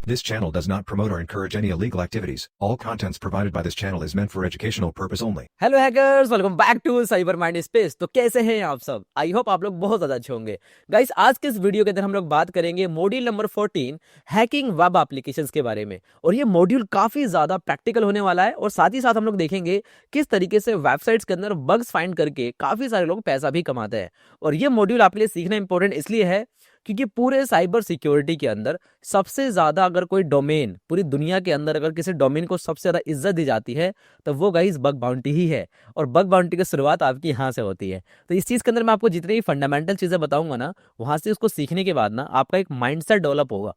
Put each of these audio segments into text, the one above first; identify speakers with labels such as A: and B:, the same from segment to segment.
A: This channel does not promote or encourage any illegal activities. All contents provided by this channel is meant for educational purpose only.
B: Hello hackers, welcome back to cyber mind space. तो कैसे हैं आप सब? I hope आप लोग बहुत ज्यादा अच्छे होंगे। गाइस, आज के इस वीडियो के अंदर हम लोग बात करेंगे module number 14 hacking web applications के बारे में। और ये मॉड्यूल काफी ज्यादा प्रैक्टिकल होने वाला है और साथ ही साथ हम लोग देखेंगे किस तरीके से वेबसाइट्स के अंदर बग्स फाइंड करके काफी सारे लोग पैसा भी कमाते हैं। और ये मॉड्यूल आपके लिए सीखना इंपॉर्टेंट इसलिए है क्योंकि पूरे साइबर सिक्योरिटी के अंदर सबसे ज्यादा अगर कोई डोमेन पूरी दुनिया के अंदर अगर किसी डोमेन को सबसे ज्यादा इज्जत दी जाती है तो वो गाइस बग बाउंटी ही है। और बग बाउंटी की शुरुआत आपकी यहाँ से होती है। तो इस चीज के अंदर मैं आपको जितनी फंडामेंटल चीजें बताऊंगा ना, वहां से उसको सीखने के बाद ना आपका एक माइंडसेट डेवलप होगा।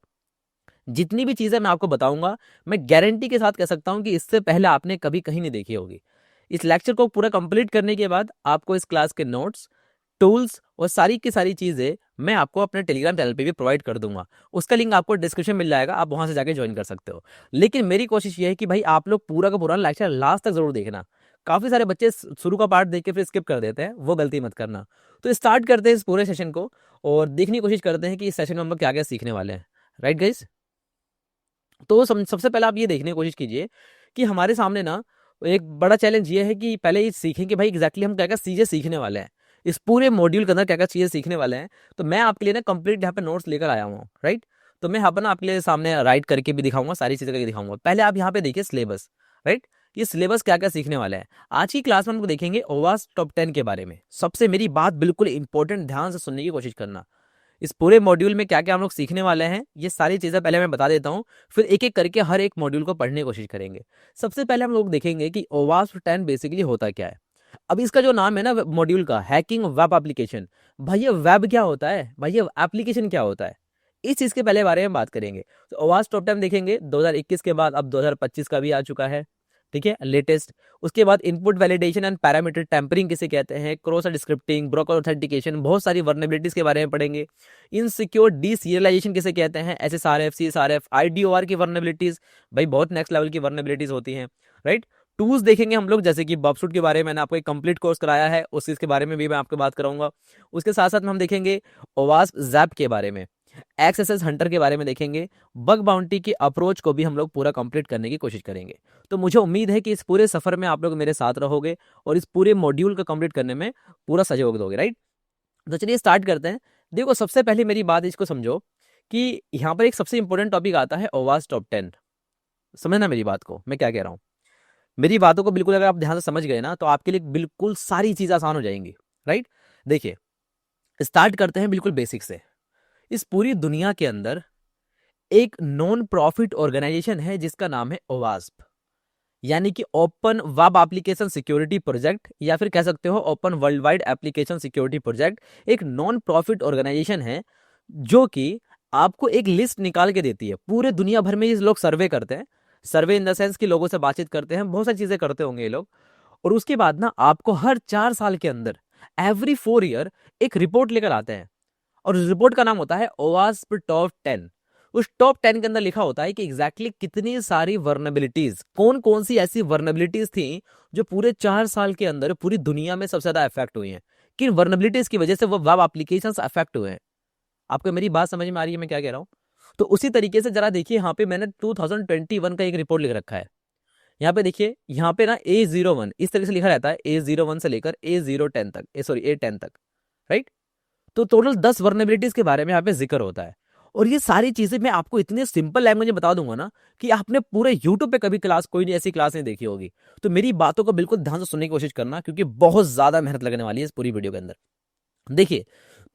B: जितनी भी चीजें मैं आपको बताऊंगा, मैं गारंटी के साथ कह सकता हूं कि इससे पहले आपने कभी कहीं नहीं देखी होगी। इस लेक्चर को पूरा कंप्लीट करने के बाद आपको इस क्लास के नोट्स, टूल्स और सारी की सारी चीजें मैं आपको अपने टेलीग्राम चैनल पे भी प्रोवाइड कर दूंगा। उसका लिंक आपको डिस्क्रिप्शन मिल जाएगा, आप वहां से जाके ज्वाइन कर सकते हो। लेकिन मेरी कोशिश ये है कि भाई आप लोग पूरा का पूरा लेक्चर लास्ट तक जरूर देखना। काफी सारे बच्चे शुरू का पार्ट देख के फिर स्किप कर देते हैं, वो गलती मत करना। तो स्टार्ट करते हैं इस पूरे सेशन को और देखने की कोशिश करते हैं कि इस सेशन में हम लोग क्या क्या सीखने वाले हैं। Right guys? तो सबसे पहले आप ये देखने की कोशिश कीजिए कि हमारे सामने ना एक बड़ा चैलेंज ये है कि पहले ये सीखें कि भाई एग्जैक्टली हम क्या क्या चीजें सीखने वाले हैं, इस पूरे मॉड्यूल के अंदर क्या क्या चीजें सीखने वाले हैं। तो मैं आपके लिए ना कंप्लीट यहाँ पे नोट्स लेकर आया हूँ। राइट? तो मैं यहाँ पर ना आपके लिए सामने राइट करके भी दिखाऊंगा, सारी चीजें करके दिखाऊंगा। पहले आप यहाँ पे देखिए सिलेबस। राइट? ये सिलेबस क्या क्या सीखने वाला है। आज की क्लास में हम लोग देखेंगे ओवास टॉप 10 के बारे में। सबसे मेरी बात बिल्कुल इंपॉर्टेंट, ध्यान से सुनने की कोशिश करना। इस पूरे मॉड्यूल में क्या क्या हम लोग सीखने वाले हैं ये सारी चीजें पहले मैं बता देता हूँ, फिर एक एक करके हर एक मॉड्यूल को पढ़ने की कोशिश करेंगे। सबसे पहले हम लोग देखेंगे कि ओवास्प 10 बेसिकली होता क्या है। अब इसका जो नाम है ना मॉड्यूल का, हैकिंग वेब एप्लीकेशन, भाई ये वेब क्या होता है, भाई ये एप्लीकेशन क्या होता है, इस चीज के पहले बारे में बात करेंगे। तो ओवास्प टॉप 10 देखेंगे 2021 के बाद, अब 2025 का भी आ चुका है। ठीक है, लेटेस्ट। उसके बाद input validation and parameter tampering किसे कहते हैं, cross site scripting, broken authentication, बहुत सारी वर्नेबिलिटीज के बारे में पढ़ेंगे। इनसिक्योर डीसीरियलाइजेशन किसे कहते हैं, एसएसआरएफ, सीएसआरएफ, आईडीओआर की वर्नेबिलिटीज, भाई बहुत नेक्स्ट लेवल की वर्नेबिलिटीज होती हैं। राइट? टूल्स देखेंगे हम लोग, जैसे कि बॉबसूट के बारे में मैंने आपको एक कंप्लीट कोर्स कराया है, उस चीज के बारे में भी मैं आपको बात कराऊंगा। उसके साथ साथ हम देखेंगे ओवास्प जैप के बारे में, एक्सएसएस हंटर के बारे में देखेंगे। बग बाउंटी की अप्रोच को भी हम लोग पूरा कंप्लीट करने की कोशिश करेंगे। तो मुझे उम्मीद है कि इस पूरे सफर में आप लोग मेरे साथ रहोगे और इस पूरे मॉड्यूल को कंप्लीट करने में पूरा सहयोग दोगे। राइट? तो चलिए स्टार्ट करते हैं। देखो, सबसे पहले मेरी बात इसको समझो कि यहाँ पर एक सबसे इंपॉर्टेंट टॉपिक आता है ओवास टॉप 10। समझना मेरी बात को, मैं क्या कह रहा हूँ। मेरी बातों को बिल्कुल अगर आप ध्यान से समझ गए ना तो आपके लिए बिल्कुल सारी चीज आसान हो जाएंगी। राइट? देखिए, स्टार्ट करते हैं बिल्कुल बेसिक से। इस पूरी दुनिया के अंदर एक नॉन प्रॉफिट ऑर्गेनाइजेशन है जिसका नाम है ओवास्प, यानी कि open web application security project, या फिर कह सकते हो open world wide application security project. एक नॉन प्रॉफिट ऑर्गेनाइजेशन है जो कि आपको एक लिस्ट निकाल के देती है। पूरे दुनिया भर में ये लोग सर्वे करते हैं, सर्वे इन द सेंस कि लोगों से बातचीत करते हैं, बहुत सारी चीजें करते होंगे ये लोग। और उसके बाद ना आपको हर 4 साल के अंदर, एवरी 4 ईयर, एक रिपोर्ट लेकर आते हैं। और उस रिपोर्ट का नाम होता है ओवास्प टॉप 10। उस टॉप 10 के अंदर लिखा होता है कि एग्जैक्टली कितनी सारी वर्नेबिलिटीज, कौन कौन सी ऐसी वर्नेबिलिटीज थी जो पूरे 4 साल के अंदर पूरी दुनिया में सबसे ज्यादा अफेक्ट हुई हैं, किन वर्नेबिलिटीज की वजह से वो वेब एप्लीकेशन अफेक्ट हुए हैं। आपको मेरी बात समझ में आ रही है मैं क्या कह रहा हूँ? तो उसी तरीके से जरा देखिए, यहाँ पे मैंने 2021 का एक रिपोर्ट लिख रखा है। यहाँ पे देखिए, यहाँ पे ना A01 इस तरह से लिखा रहता है, A01 से लेकर A010 तक, A10 तक। राइट? तो टोटल 10 वर्नेबिलिटीज के बारे में यहाँ पे जिक्र होता है। और ये सारी चीजें मैं आपको इतने सिंपल लैंग्वेज में बता दूंगा ना कि आपने पूरे यूट्यूब पे कभी क्लास, कोई नहीं ऐसी क्लास नहीं देखी होगी। तो मेरी बातों को बिल्कुल ध्यान से सुनने की कोशिश करना, क्योंकि बहुत ज्यादा मेहनत लगने वाली है इस पूरी वीडियो के अंदर। देखिए,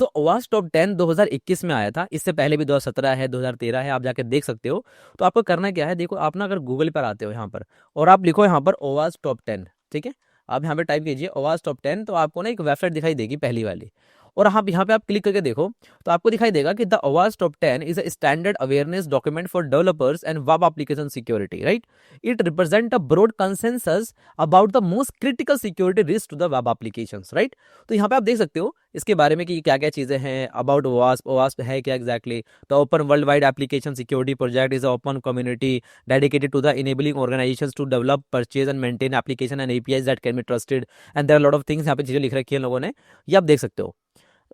B: तो ओवास टॉप 10 2021 में आया था। इससे पहले भी 2017 है, 2013 है, आप जाके देख सकते हो। तो आपको करना क्या है, देखो आप ना अगर गूगल पर आते हो यहाँ पर और आप लिखो यहाँ पर ओवास टॉप 10, ठीक है, आप यहाँ पे टाइप कीजिए ओवास टॉप 10, तो आपको ना एक वेबसाइट दिखाई देगी पहली वाली। और आप यहाँ पे आप क्लिक करके देखो तो आपको दिखाई देगा कि द ओवास top 10 is a standard awareness document for developers and web application security. Right? It represent a broad consensus about the most critical security risk to the web applications. Right? तो यहाँ पे आप देख सकते हो इसके बारे में कि क्या क्या चीजें हैं अबाउट ओवास्प। ओवास्प है क्या exactly? The open world wide application security project is open community dedicated to the enabling organisations to develop, purchase and maintain application and APIs that can be trusted and there are lot of things. यहाँ पे चीजें लिख रखी है लोगों ने, ये आप देख सकते हो।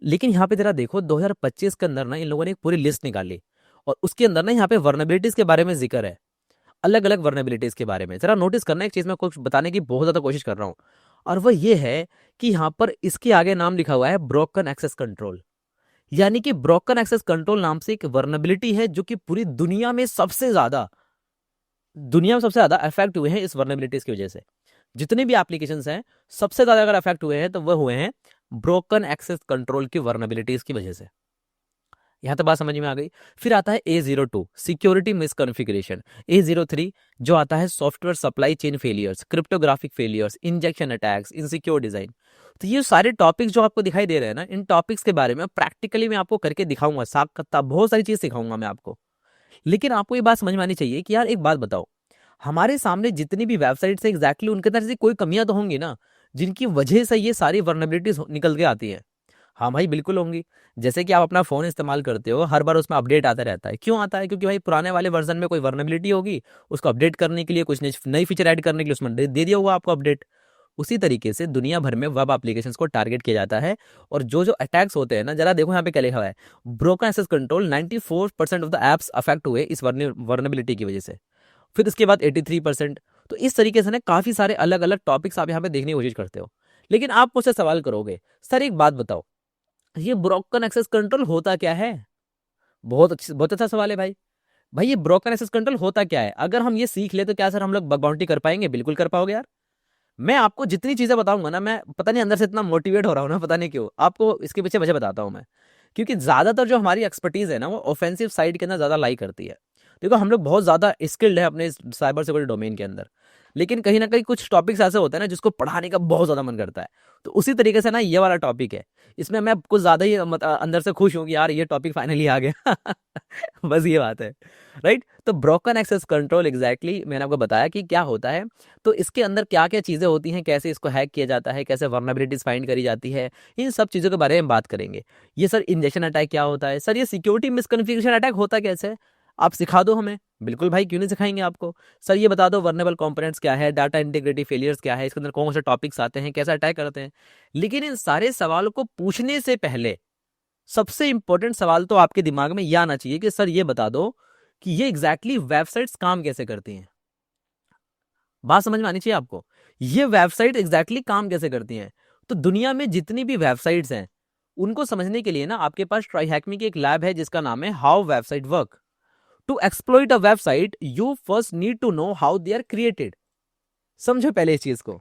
B: लेकिन यहाँ पे जरा देखो 2025 के अंदर ना इन लोगों ने एक पूरी लिस्ट निकाली और उसके अंदर ना यहाँ पे वर्नेबिलिटीज के बारे में जिक्र है, अलग अलग वर्नेबिलिटीज के बारे में। जरा नोटिस करना, एक चीज मैं कुछ बताने की बहुत ज्यादा कोशिश कर रहा हूँ, और वो ये है कि यहाँ पर इसके आगे नाम लिखा हुआ है ब्रोकन एक्सेस कंट्रोल। यानी कि ब्रोकन एक्सेस कंट्रोल नाम से एक वर्नेबिलिटी है जो कि पूरी दुनिया में सबसे ज्यादा अफेक्ट हुए हैं इस वर्नेबिलिटीज की वजह से। जितने भी एप्लीकेशंस हैं, सबसे ज्यादा अगर अफेक्ट हुए हैं तो वह हुए हैं ब्रोकन एक्सेस कंट्रोल की वर्नेबिलिटीज की वजह से। यहां तक बात समझ में आ गई। फिर आता है A02 सिक्योरिटी मिसकॉन्फ़िगरेशन, A03 जो आता है software supply chain failures, cryptographic failures, injection attacks, insecure design. तो ये सारे टॉपिक्स जो आपको दिखाई दे रहे हैं ना, इन टॉपिक्स के बारे में प्रैक्टिकली मैं आपको करके दिखाऊंगा, साफ कत्ता बहुत सारी चीज सिखाऊंगा मैं आपको। लेकिन आपको ये बात समझ में आनी चाहिए कि यार एक बात बताओ, हमारे सामने जितनी भी वेबसाइट्स है एग्जैक्टली उनके अंदर से कोई कमियां तो होंगी ना, जिनकी वजह से ये सारी वर्नेबिलिटीज निकल के आती है। हाँ भाई बिल्कुल होंगी। जैसे कि आप अपना फोन इस्तेमाल करते हो, हर बार उसमें अपडेट आता रहता है। क्यों आता है? क्योंकि भाई पुराने वाले वर्जन में कोई वर्नेबिलिटी होगी, उसको अपडेट करने के लिए, कुछ नई फीचर ऐड करने के लिए उसमें दे दिया होगा आपको अपडेट। उसी तरीके से दुनिया भर में वेब एप्लीकेशंस को टारगेट किया जाता है। और जो जो अटैक्स होते हैं ना, जरा देखो यहाँ पे क्या लिखा हुआ है, broken access control 94% of the apps affect हुए इस वर्नेबिलिटी की वजह से। फिर इसके बाद 83%। तो इस तरीके से ना काफी सारे अलग अलग टॉपिक्स आप यहाँ पे देखने की कोशिश करते हो। लेकिन आप मुझसे सवाल करोगे, सर एक बात बताओ, ये ब्रोकन एक्सेस कंट्रोल होता क्या है? बहुत अच्छा सवाल है भाई। भाई ये ब्रोकन एक्सेस कंट्रोल होता क्या है? अगर हम ये सीख ले तो क्या सर हम लोग बग बाउंटी कर पाएंगे? बिल्कुल कर पाओगे यार। मैं आपको जितनी चीजें बताऊंगा ना, मैं पता नहीं अंदर से इतना मोटिवेट हो रहा हूँ ना, पता नहीं क्यों। आपको इसके पीछे वजह बताता हूँ मैं। क्योंकि ज्यादातर जो हमारी एक्सपर्टीज है ना, वो ऑफेंसिव साइड के अंदर ज्यादा लाई करती है। देखो हम लोग बहुत ज्यादा स्किल्ड है अपने साइबर सिक्योरिटी डोमेन के अंदर, लेकिन कहीं ना कहीं कुछ टॉपिक्स ऐसे होते हैं ना जिसको पढ़ाने का बहुत ज्यादा मन करता है। तो उसी तरीके से ना ये वाला टॉपिक है, इसमें मैं कुछ ज्यादा ही अंदर से खुश हूँ कि यार ये टॉपिक फाइनली आ गया। बस ये बात है, राइट। तो ब्रोकन एक्सेस कंट्रोल एग्जैक्टली मैंने आपको बताया कि क्या होता है। तो इसके अंदर क्या क्या चीजें होती हैं, कैसे इसको हैक किया जाता है, कैसे वर्नेबिलिटीज फाइंड करी जाती है, इन सब चीजों के बारे में बात करेंगे। ये सर इंजेक्शन अटैक क्या होता है? सर ये सिक्योरिटी मिसकॉन्फ़िगरेशन अटैक होता कैसे है? आप सिखा दो हमें। बिल्कुल भाई, क्यों नहीं सिखाएंगे आपको। सर ये बता दो वर्नेबल कंपोनेंट्स क्या है, डाटा इंटीग्रिटी फेलियर्स क्या है, इसके अंदर कौन से टॉपिक्स आते हैं, कैसे अटैक करते हैं। लेकिन इन सारे सवालों को पूछने से पहले सबसे इंपॉर्टेंट सवाल तो आपके दिमाग में यह आना चाहिए कि सर ये बता दो कि ये एग्जैक्टली वेबसाइट्स काम कैसे करती हैं। बात समझ में आनी चाहिए आपको, ये वेबसाइट एग्जैक्टली काम कैसे करती हैं। तो दुनिया में जितनी भी वेबसाइट्स हैं उनको समझने के लिए ना आपके पास ट्राईहैकमी की एक लैब है जिसका नाम है how website work. To exploit a website you first need to know how they are created. समझो पहले इस चीज को।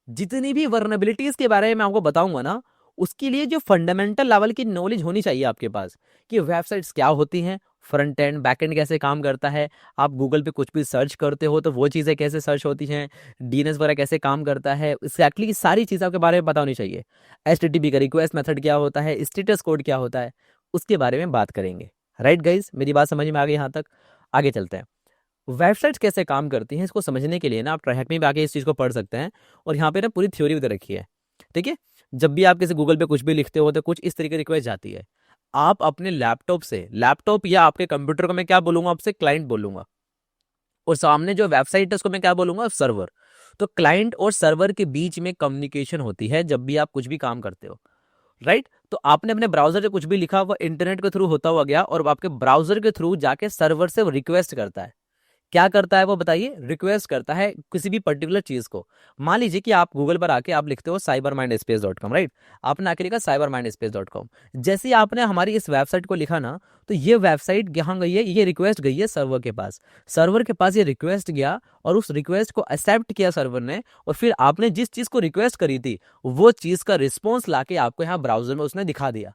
B: जितनी भी वर्नेबिलिटीज के बारे में मैं आपको बताऊंगा ना, उसके लिए जो फंडामेंटल लेवल की नॉलेज होनी चाहिए आपके पास कि वेबसाइट्स क्या होती हैं, फ्रंट एंड बैक एंड कैसे काम करता है। आप गूगल पे कुछ भी सर्च करते हो तो वो चीज़ें कैसे सर्च होती हैं, डीएनएस वगैरह कैसे काम करता है, एक्जैक्टली सारी चीज़ें आपके बारे में पता होनी चाहिए। एचटीटीपी का रिक्वेस्ट मेथड क्या होता है, स्टेटस कोड क्या होता है, उसके बारे में बात करेंगे। राइट गाइज, मेरी बात समझ में आ गई यहाँ तक? आगे चलते हैं। वेबसाइट्स कैसे काम करती हैं इसको समझने के लिए ना आप ट्राईहैकमी में आके इस चीज़ को पढ़ सकते हैं। और यहाँ पे ना पूरी थ्योरी उधर रखी है, ठीक है। जब भी आप किसी गूगल पे कुछ भी लिखते हो तो कुछ इस तरीके की रिक्वेस्ट जाती है। आप अपने लैपटॉप या आपके कंप्यूटर को मैं क्या बोलूंगा आपसे, क्लाइंट बोलूंगा। और सामने जो वेबसाइट है उसको मैं क्या बोलूंगा, सर्वर। तो क्लाइंट और सर्वर के बीच में कम्युनिकेशन होती है जब भी आप कुछ भी काम करते हो, राइट। तो आपने अपने ब्राउजर से कुछ भी लिखा, वो इंटरनेट के थ्रू होता हुआ गया और आपके ब्राउजर के थ्रू जाके सर्वर से रिक्वेस्ट करता है। क्या करता है वो बताइए? रिक्वेस्ट करता है किसी भी पर्टिकुलर चीज को। मान लीजिए कि आप गूगल पर आके आप लिखते हो cybermindspace.com, राइट। आपने आके लिखा cybermindspace.com। जैसे ही आपने हमारी इस वेबसाइट को लिखा ना, तो ये वेबसाइट यहाँ गई है, ये रिक्वेस्ट गई है सर्वर के पास। सर्वर के पास ये रिक्वेस्ट गया और उस रिक्वेस्ट को एक्सेप्ट किया सर्वर ने, और फिर आपने जिस चीज को रिक्वेस्ट करी थी वो चीज का रिस्पॉन्स लाके आपको यहाँ ब्राउजर में उसने दिखा दिया।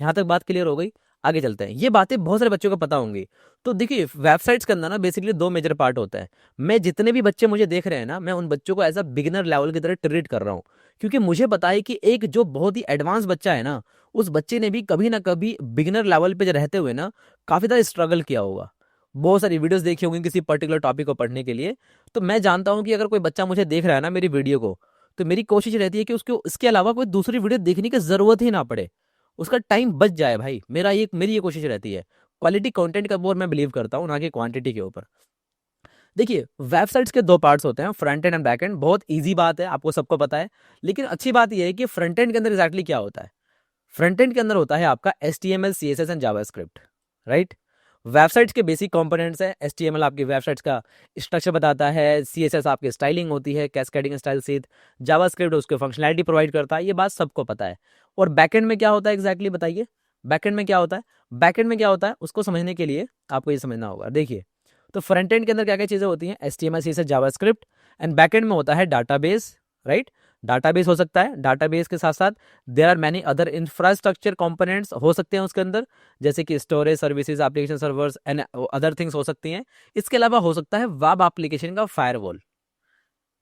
B: यहाँ तक बात क्लियर हो गई? आगे चलते हैं। ये बातें बहुत सारे बच्चों को पता होंगी। तो देखिए वेबसाइट्स के अंदर ना बेसिकली दो मेजर पार्ट होता है। मैं जितने भी बच्चे मुझे देख रहे हैं ना, मैं उन बच्चों को एज अ बिगिनर लेवल की तरह ट्रीट कर रहा हूँ। क्योंकि मुझे पता है कि एक जो बहुत ही एडवांस बच्चा है ना, उस बच्चे ने भी कभी ना कभी बिगिनर लेवल पे रहते हुए ना काफी ज़्यादा स्ट्रगल किया होगा। बहुत सारी वीडियोस देखी होंगी किसी पर्टिकुलर टॉपिक को पढ़ने के लिए। तो मैं जानता हूँ कि अगर कोई बच्चा मुझे देख रहा है ना मेरी वीडियो को, तो मेरी कोशिश रहती है कि उसको इसके अलावा कोई दूसरी वीडियो देखने की जरूरत ही ना पड़े, उसका टाइम बच जाए भाई। मेरी ये कोशिश रहती है। क्वालिटी कंटेंट का ऊपर मैं बिलीव करता हूँ, ना कि क्वांटिटी के ऊपर। देखिए वेबसाइट्स के दो पार्ट्स होते हैं, फ्रंट एंड बैक एंड। बहुत इजी बात है, आपको सबको पता है। लेकिन अच्छी बात यह है कि फ्रंट एंड के अंदर एग्जैक्टली क्या होता है। फ्रंट एंड के अंदर होता है आपका HTML CSS and JavaScript, right. Websites के बेसिक कंपोनेंट्स है। HTML आपकी वेबसाइट्स का स्ट्रक्चर बताता है, CSS आपकी स्टाइलिंग होती है, कैस्केडिंग स्टाइल सीट, जावास्क्रिप्ट उसको फंक्शनैलिटी प्रोवाइड करता है, ये बात सबको पता है। और बैकएंड में क्या होता है एग्जैक्टली बताइए, बैकएंड में क्या होता है? बैकएंड में क्या होता है उसको समझने के लिए आपको ये समझना होगा। देखिए, तो फ्रंट एंड के अंदर क्या क्या चीज़ें होती हैं? HTML CSS JavaScript. And backend में होता है डाटाबेस, राइट? डाटाबेस हो सकता है, डाटाबेस के साथ साथ there are many other infrastructure components हो सकते हैं उसके अंदर, जैसे कि storage services, application servers and other things हो सकती हैं। इसके अलावा हो सकता है वेब एप्लीकेशन का फायरवॉल।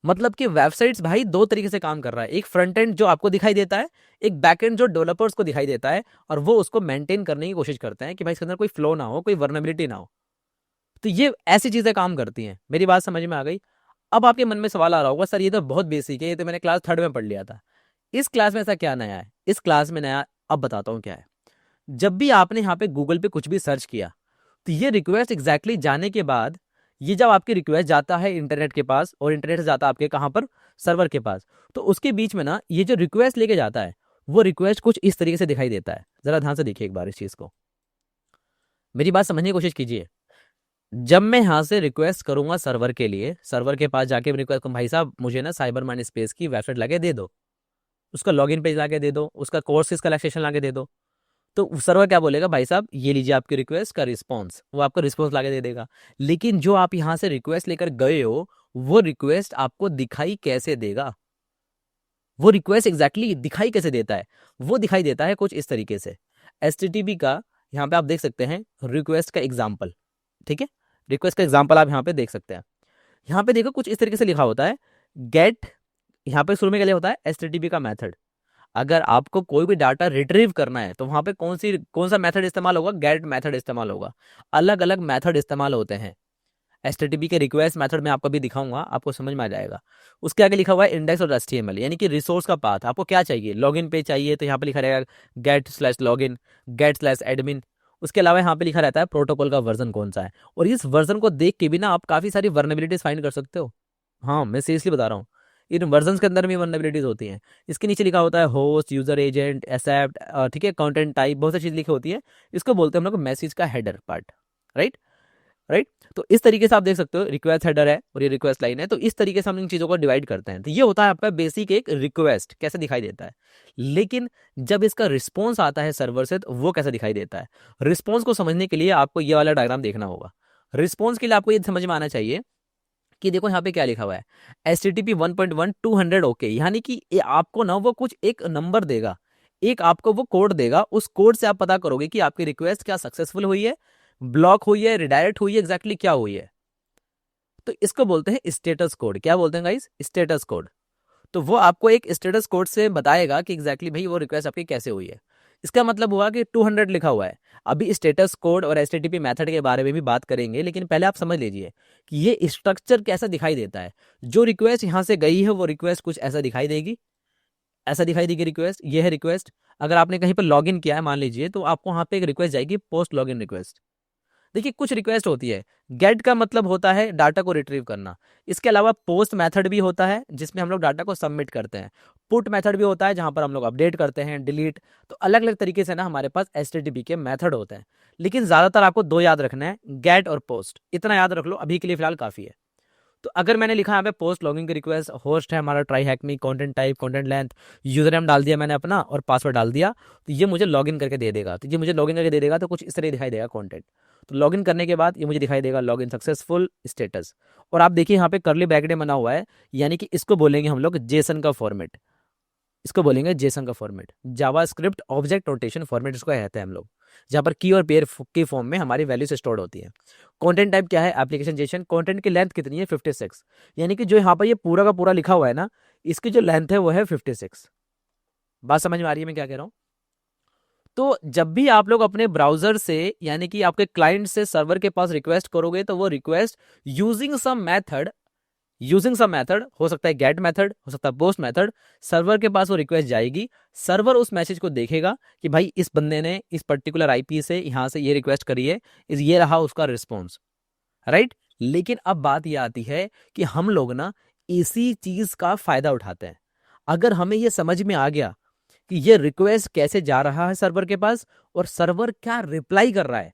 B: मतलब कि वेबसाइट्स भाई दो तरीके से काम कर रहा है, एक फ्रंट एंड जो आपको दिखाई देता है, एक बैक एंड जो डेवलपर्स को दिखाई देता है, और वो उसको मेंटेन करने की कोशिश करते हैं कि भाई इसके अंदर कोई फ्लो ना हो, कोई वर्नेबिलिटी ना हो। तो ये ऐसी चीजें काम करती हैं। मेरी बात समझ में आ गई? अब आपके मन में सवाल आ रहा होगा, सर ये तो बहुत बेसिक है, ये तो मैंने क्लास 3rd में पढ़ लिया था। इस क्लास में ऐसा क्या नया है? इस क्लास में नया अब बताता हूँ क्या है। जब भी आपने यहाँ पे गूगल पे कुछ भी सर्च किया, तो ये रिक्वेस्ट एग्जैक्टली जाने के बाद, ये जब आपकी रिक्वेस्ट जाता है इंटरनेट के पास, और इंटरनेट से जाता है आपके कहाँ पर? सर्वर के पास। तो उसके बीच में ना ये जो रिक्वेस्ट लेके जाता है, वो रिक्वेस्ट कुछ इस तरीके से दिखाई देता है। जरा ध्यान से देखिए एक बार इस चीज को, मेरी बात समझने की कोशिश कीजिए। जब मैं यहाँ से रिक्वेस्ट करूंगा सर्वर के लिए, सर्वर के पास जाके रिक्वेस्ट करूँ, भाई साहब मुझे ना साइबर माइंड स्पेस की वेबसाइट लाके दे दो, उसका लॉगिन पेज लाके दे दो, उसका कोर्सेज का सेक्शन लाके दे दो। तो सर्वर क्या बोलेगा? भाई साहब ये लीजिए आपकी रिक्वेस्ट का रिस्पॉन्स, वो आपको रिस्पॉन्स लाके दे देगा। लेकिन जो आप यहाँ से रिक्वेस्ट लेकर गए हो, वो रिक्वेस्ट आपको दिखाई कैसे देगा? वो रिक्वेस्ट एग्जैक्टली दिखाई कैसे देता है? वो दिखाई देता है कुछ इस तरीके से। HTTP का यहाँ पे आप देख सकते हैं रिक्वेस्ट का एग्जाम्पल, ठीक है? रिक्वेस्ट का एग्जाम्पल आप यहाँ पे देख सकते हैं। यहाँ पे देखो कुछ इस तरीके से लिखा होता है गेट, यहाँ पे शुरू में क्या लिखा होता है? HTTP का मेथड। अगर आपको कोई भी डाटा रिट्रीव करना है, तो वहां पे कौन सा मेथड इस्तेमाल होगा? गेट मेथड इस्तेमाल होगा। अलग अलग मेथड इस्तेमाल होते हैं। HTTP के रिक्वेस्ट मेथड में आपको भी दिखाऊंगा, आपको समझ में आ जाएगा। उसके आगे लिखा हुआ है इंडेक्स और HTML, यानी कि रिसोर्स का पाथ। आपको क्या चाहिए? लॉगिन पेज चाहिए, तो यहाँ पे लिखा रहेगा get/login, get/admin। उसके अलावा यहाँ पे लिखा रहता है प्रोटोकॉल का वर्जन कौन सा है, और इस वर्जन को देख के भी ना आप काफी सारी वर्नेबिलिटीज फाइंड कर सकते हो। हाँ, मैं सीरियसली बता रहा हूँ, इन वर्जन के अंदर भी वर्नेबिलिटीज होती हैं। इसके नीचे लिखा होता है होस्ट, यूजर एजेंट, एक्सेप्ट, ठीक है, कंटेंट टाइप, बहुत सारी चीज लिखी होती है। इसको बोलते हैं हम लोग मैसेज का हेडर पार्ट, राइट? राइट? तो इस तरीके से आप देख सकते हो रिक्वेस्ट हेडर है और ये रिक्वेस्ट लाइन है। तो इस तरीके से हम इन चीजों को डिवाइड करते हैं। तो ये होता है आपका बेसिक एक रिक्वेस्ट कैसे दिखाई देता है। लेकिन जब इसका रिस्पॉन्स आता है सर्वर से, तो वो कैसा दिखाई देता है? रिस्पॉन्स को समझने के लिए आपको ये वाला डायग्राम देखना होगा। रिस्पॉन्स के लिए आपको ये समझ में आना चाहिए कि देखो यहाँ पे क्या लिखा हुआ है, HTTP 1.1 200 ओके, यानी कि ये आपको ना वो कुछ एक नंबर देगा, एक आपको वो कोड देगा। उस कोड से आप पता करोगे कि आपकी रिक्वेस्ट क्या सक्सेसफुल हुई है, ब्लॉक हुई है, रिडायरेक्ट हुई है, एग्जैक्टली क्या हुई है। तो इसको बोलते हैं स्टेटस कोड। क्या बोलते हैं गाइस? Status code. तो वो आपको एक स्टेटस कोड से बताएगा कि एग्जैक्टली भाई वो रिक्वेस्ट आपकी कैसे हुई है। इसका मतलब हुआ कि 200 लिखा हुआ है। अभी स्टेटस कोड और HTTP मेथड के बारे में भी बात करेंगे, लेकिन पहले आप समझ लीजिए कि ये स्ट्रक्चर कैसा दिखाई देता है। जो रिक्वेस्ट यहाँ से गई है, वो रिक्वेस्ट कुछ ऐसा दिखाई देगी, ऐसा दिखाई देगी रिक्वेस्ट। ये है रिक्वेस्ट। अगर आपने कहीं पर लॉग इन किया है मान लीजिए, तो आपको वहाँ पे एक रिक्वेस्ट जाएगी, पोस्ट लॉग इन रिक्वेस्ट। देखिए कुछ रिक्वेस्ट होती है, गेट का मतलब होता है डाटा को रिट्रीव करना। इसके अलावा पोस्ट मेथड भी होता है जिसमें हम लोग डाटा को सबमिट करते हैं। पुट मेथड भी होता है जहां पर हम लोग अपडेट करते हैं, डिलीट। तो अलग अलग तरीके से ना हमारे पास HTTP के मेथड होते हैं। लेकिन ज्यादातर आपको दो याद रखना है, गेट और पोस्ट। इतना याद रख लो, अभी के लिए फिलहाल काफी है। तो अगर मैंने लिखा यहाँ पे पोस्ट लॉगिन की रिक्वेस्ट, होस्ट है हमारा TryHackMe, content type, content length, username डाल दिया मैंने अपना और पासवर्ड डाल दिया, तो ये मुझे लॉगिन करके दे देगा। तो ये मुझे लॉगिन करके दे देगा, तो कुछ इस तरह दिखाई देगा कंटेंट। तो लॉगिन करने के बाद ये मुझे दिखाई देगा लॉगिन सक्सेसफुल स्टेटस। और आप देखिए यहाँ पे करली ब्रैकेट बना हुआ है, यानी कि इसको बोलेंगे हम लोग जेसन का फॉर्मेट। इसको बोलेंगे जेसन का format, JavaScript object notation format इसको कहते हैं हम लोग, जहाँ पर की और पेयर की फॉर्म में हमारी वैल्यूज स्टोर होती है। कंटेंट टाइप क्या है? Application Jason. कंटेंट की लेंथ कितनी है? 56। यानी कि जो यहाँ पर ये पूरा का पूरा लिखा हुआ है ना, इसकी जो लेंथ है वो है 56। बात समझ में आ रही है मैं क्या कह रहा हूँ? तो जब भी आप लोग अपने ब्राउजर से, यानी कि आपके क्लाइंट से सर्वर के पास रिक्वेस्ट करोगे, तो वो रिक्वेस्ट यूजिंग सम मेथड हो सकता है, गेट मेथड हो सकता है, पोस्ट मेथड, सर्वर के पास वो रिक्वेस्ट जाएगी। सर्वर उस मैसेज को देखेगा कि भाई इस बंदे ने इस पर्टिकुलर IP से यहाँ से ये रिक्वेस्ट करी है, ये रहा उसका रिस्पॉन्स, राइट? लेकिन अब बात ये आती है कि हम लोग ना इसी चीज का फायदा उठाते हैं। अगर हमें ये समझ में आ गया कि ये रिक्वेस्ट कैसे जा रहा है सर्वर के पास और सर्वर क्या रिप्लाई कर रहा है,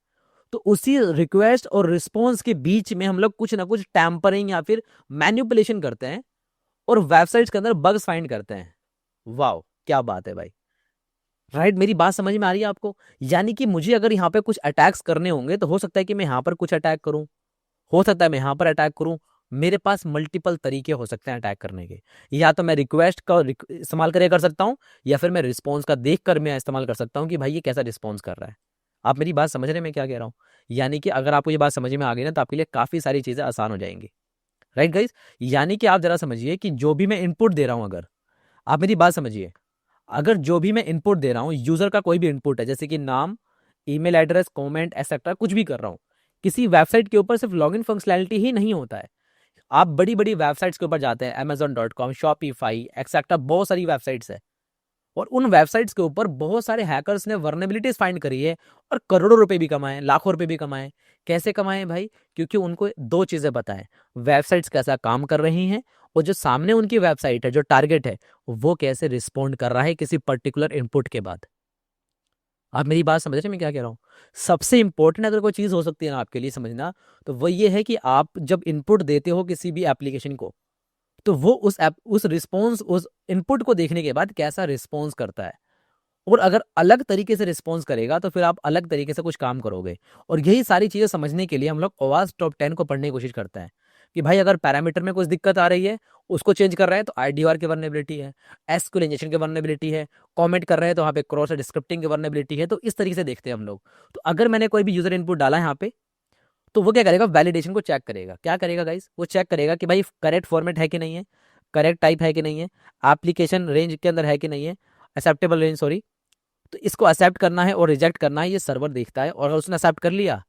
B: तो उसी रिक्वेस्ट और रिस्पॉन्स के बीच में हम लोग कुछ ना कुछ टैम्परिंग या फिर मैनिपुलेशन करते हैं और वेबसाइट्स के अंदर बग्स फाइंड करते हैं। वाओ, क्या बात है भाई। राइट, मेरी बात समझ में आ रही है आपको? यानी कि मुझे अगर यहाँ पे कुछ अटैक्स करने होंगे तो हो सकता है कि मैं यहाँ पर कुछ अटैक करूं, हो सकता है मैं यहाँ पर अटैक करूं। मेरे पास मल्टीपल तरीके हो सकते हैं अटैक करने के। या तो मैं रिक्वेस्ट का इस्तेमाल करके कर सकता हूँ, या फिर मैं रिस्पॉन्स का देख कर मैं इस्तेमाल कर सकता हूँ कि भाई ये कैसा रिस्पॉन्स कर रहा है। आप मेरी बात समझ रहे हैं मैं क्या कह रहा हूँ? यानी कि अगर आपको ये बात समझ में आ गई ना, तो आपके लिए काफ़ी सारी चीज़ें आसान हो जाएंगी। राइट गाइज, यानी कि आप जरा समझिए कि जो भी मैं इनपुट दे रहा हूँ, अगर आप मेरी बात समझिए, अगर जो भी मैं इनपुट दे रहा हूँ, यूजर का कोई भी इनपुट है, जैसे कि नाम, ईमेल एड्रेस, कमेंट एक्सेट्रा, कुछ भी कर रहा हूँ, किसी वेबसाइट के ऊपर सिर्फ लॉगिन फंक्शनैलिटी ही नहीं होता है। आप बड़ी बड़ी वेबसाइट्स के ऊपर जाते हैं, amazon.com, शॉपिफाई एक्सेट्रा, बहुत सारी वेबसाइट्स है, और उन वेबसाइट्स के ऊपर बहुत सारे हैकर्स ने वर्नेबिलिटीज फाइंड करी है और करोड़ों रुपए भी कमाए, लाखों रुपए भी कमाए। कैसे कमाए भाई? क्योंकि उनको दो चीजें पता है, वेबसाइट्स कैसा काम कर रही हैं, और जो सामने उनकी वेबसाइट है, जो टारगेट है, वो कैसे रिस्पॉन्ड कर रहा है किसी पर्टिकुलर इनपुट के बाद। आप मेरी बात समझ रहे हैं मैं क्या कह रहा हूँ? सबसे इंपॉर्टेंट अगर कोई चीज हो सकती है ना आपके लिए समझना, तो वो ये है कि आप जब इनपुट देते हो किसी भी एप्लीकेशन को, तो वो उस रिस्पॉन्स, उस इनपुट को देखने के बाद कैसा रिस्पॉन्स करता है, और अगर अलग तरीके से रिस्पॉन्स करेगा तो फिर आप अलग तरीके से कुछ काम करोगे। और यही सारी चीजें समझने के लिए हम लोग OWASP टॉप 10 को पढ़ने की कोशिश करते हैं कि भाई अगर पैरामीटर में कुछ दिक्कत आ रही है, उसको चेंज कर रहे हैं तो IDR की वर्नेबिलिटी है, एसक्यूएल इंजेक्शन की वर्नेबिलिटी है, कमेंट कर रहे हैं तो वहाँ पे क्रॉस स्क्रिप्टिंग की वर्नेबिलिटी है। तो इस तरीके से देखते हैं हम लोग। तो अगर मैंने कोई भी यूजर इनपुट डाला है यहाँ पे, तो वो क्या करेगा? वैलिडेशन को चेक करेगा। क्या करेगा गाइस? वो चेक करेगा कि भाई करेक्ट फॉर्मेट है कि नहीं है, करेक्ट टाइप है कि नहीं है, एप्लीकेशन रेंज के अंदर है कि नहीं है, एक्सेप्टेबल रेंज, सॉरी। तो इसको एक्सेप्ट करना है और रिजेक्ट करना है, ये सर्वर देखता है। और अगर उसने एक्सेप्ट कर लिया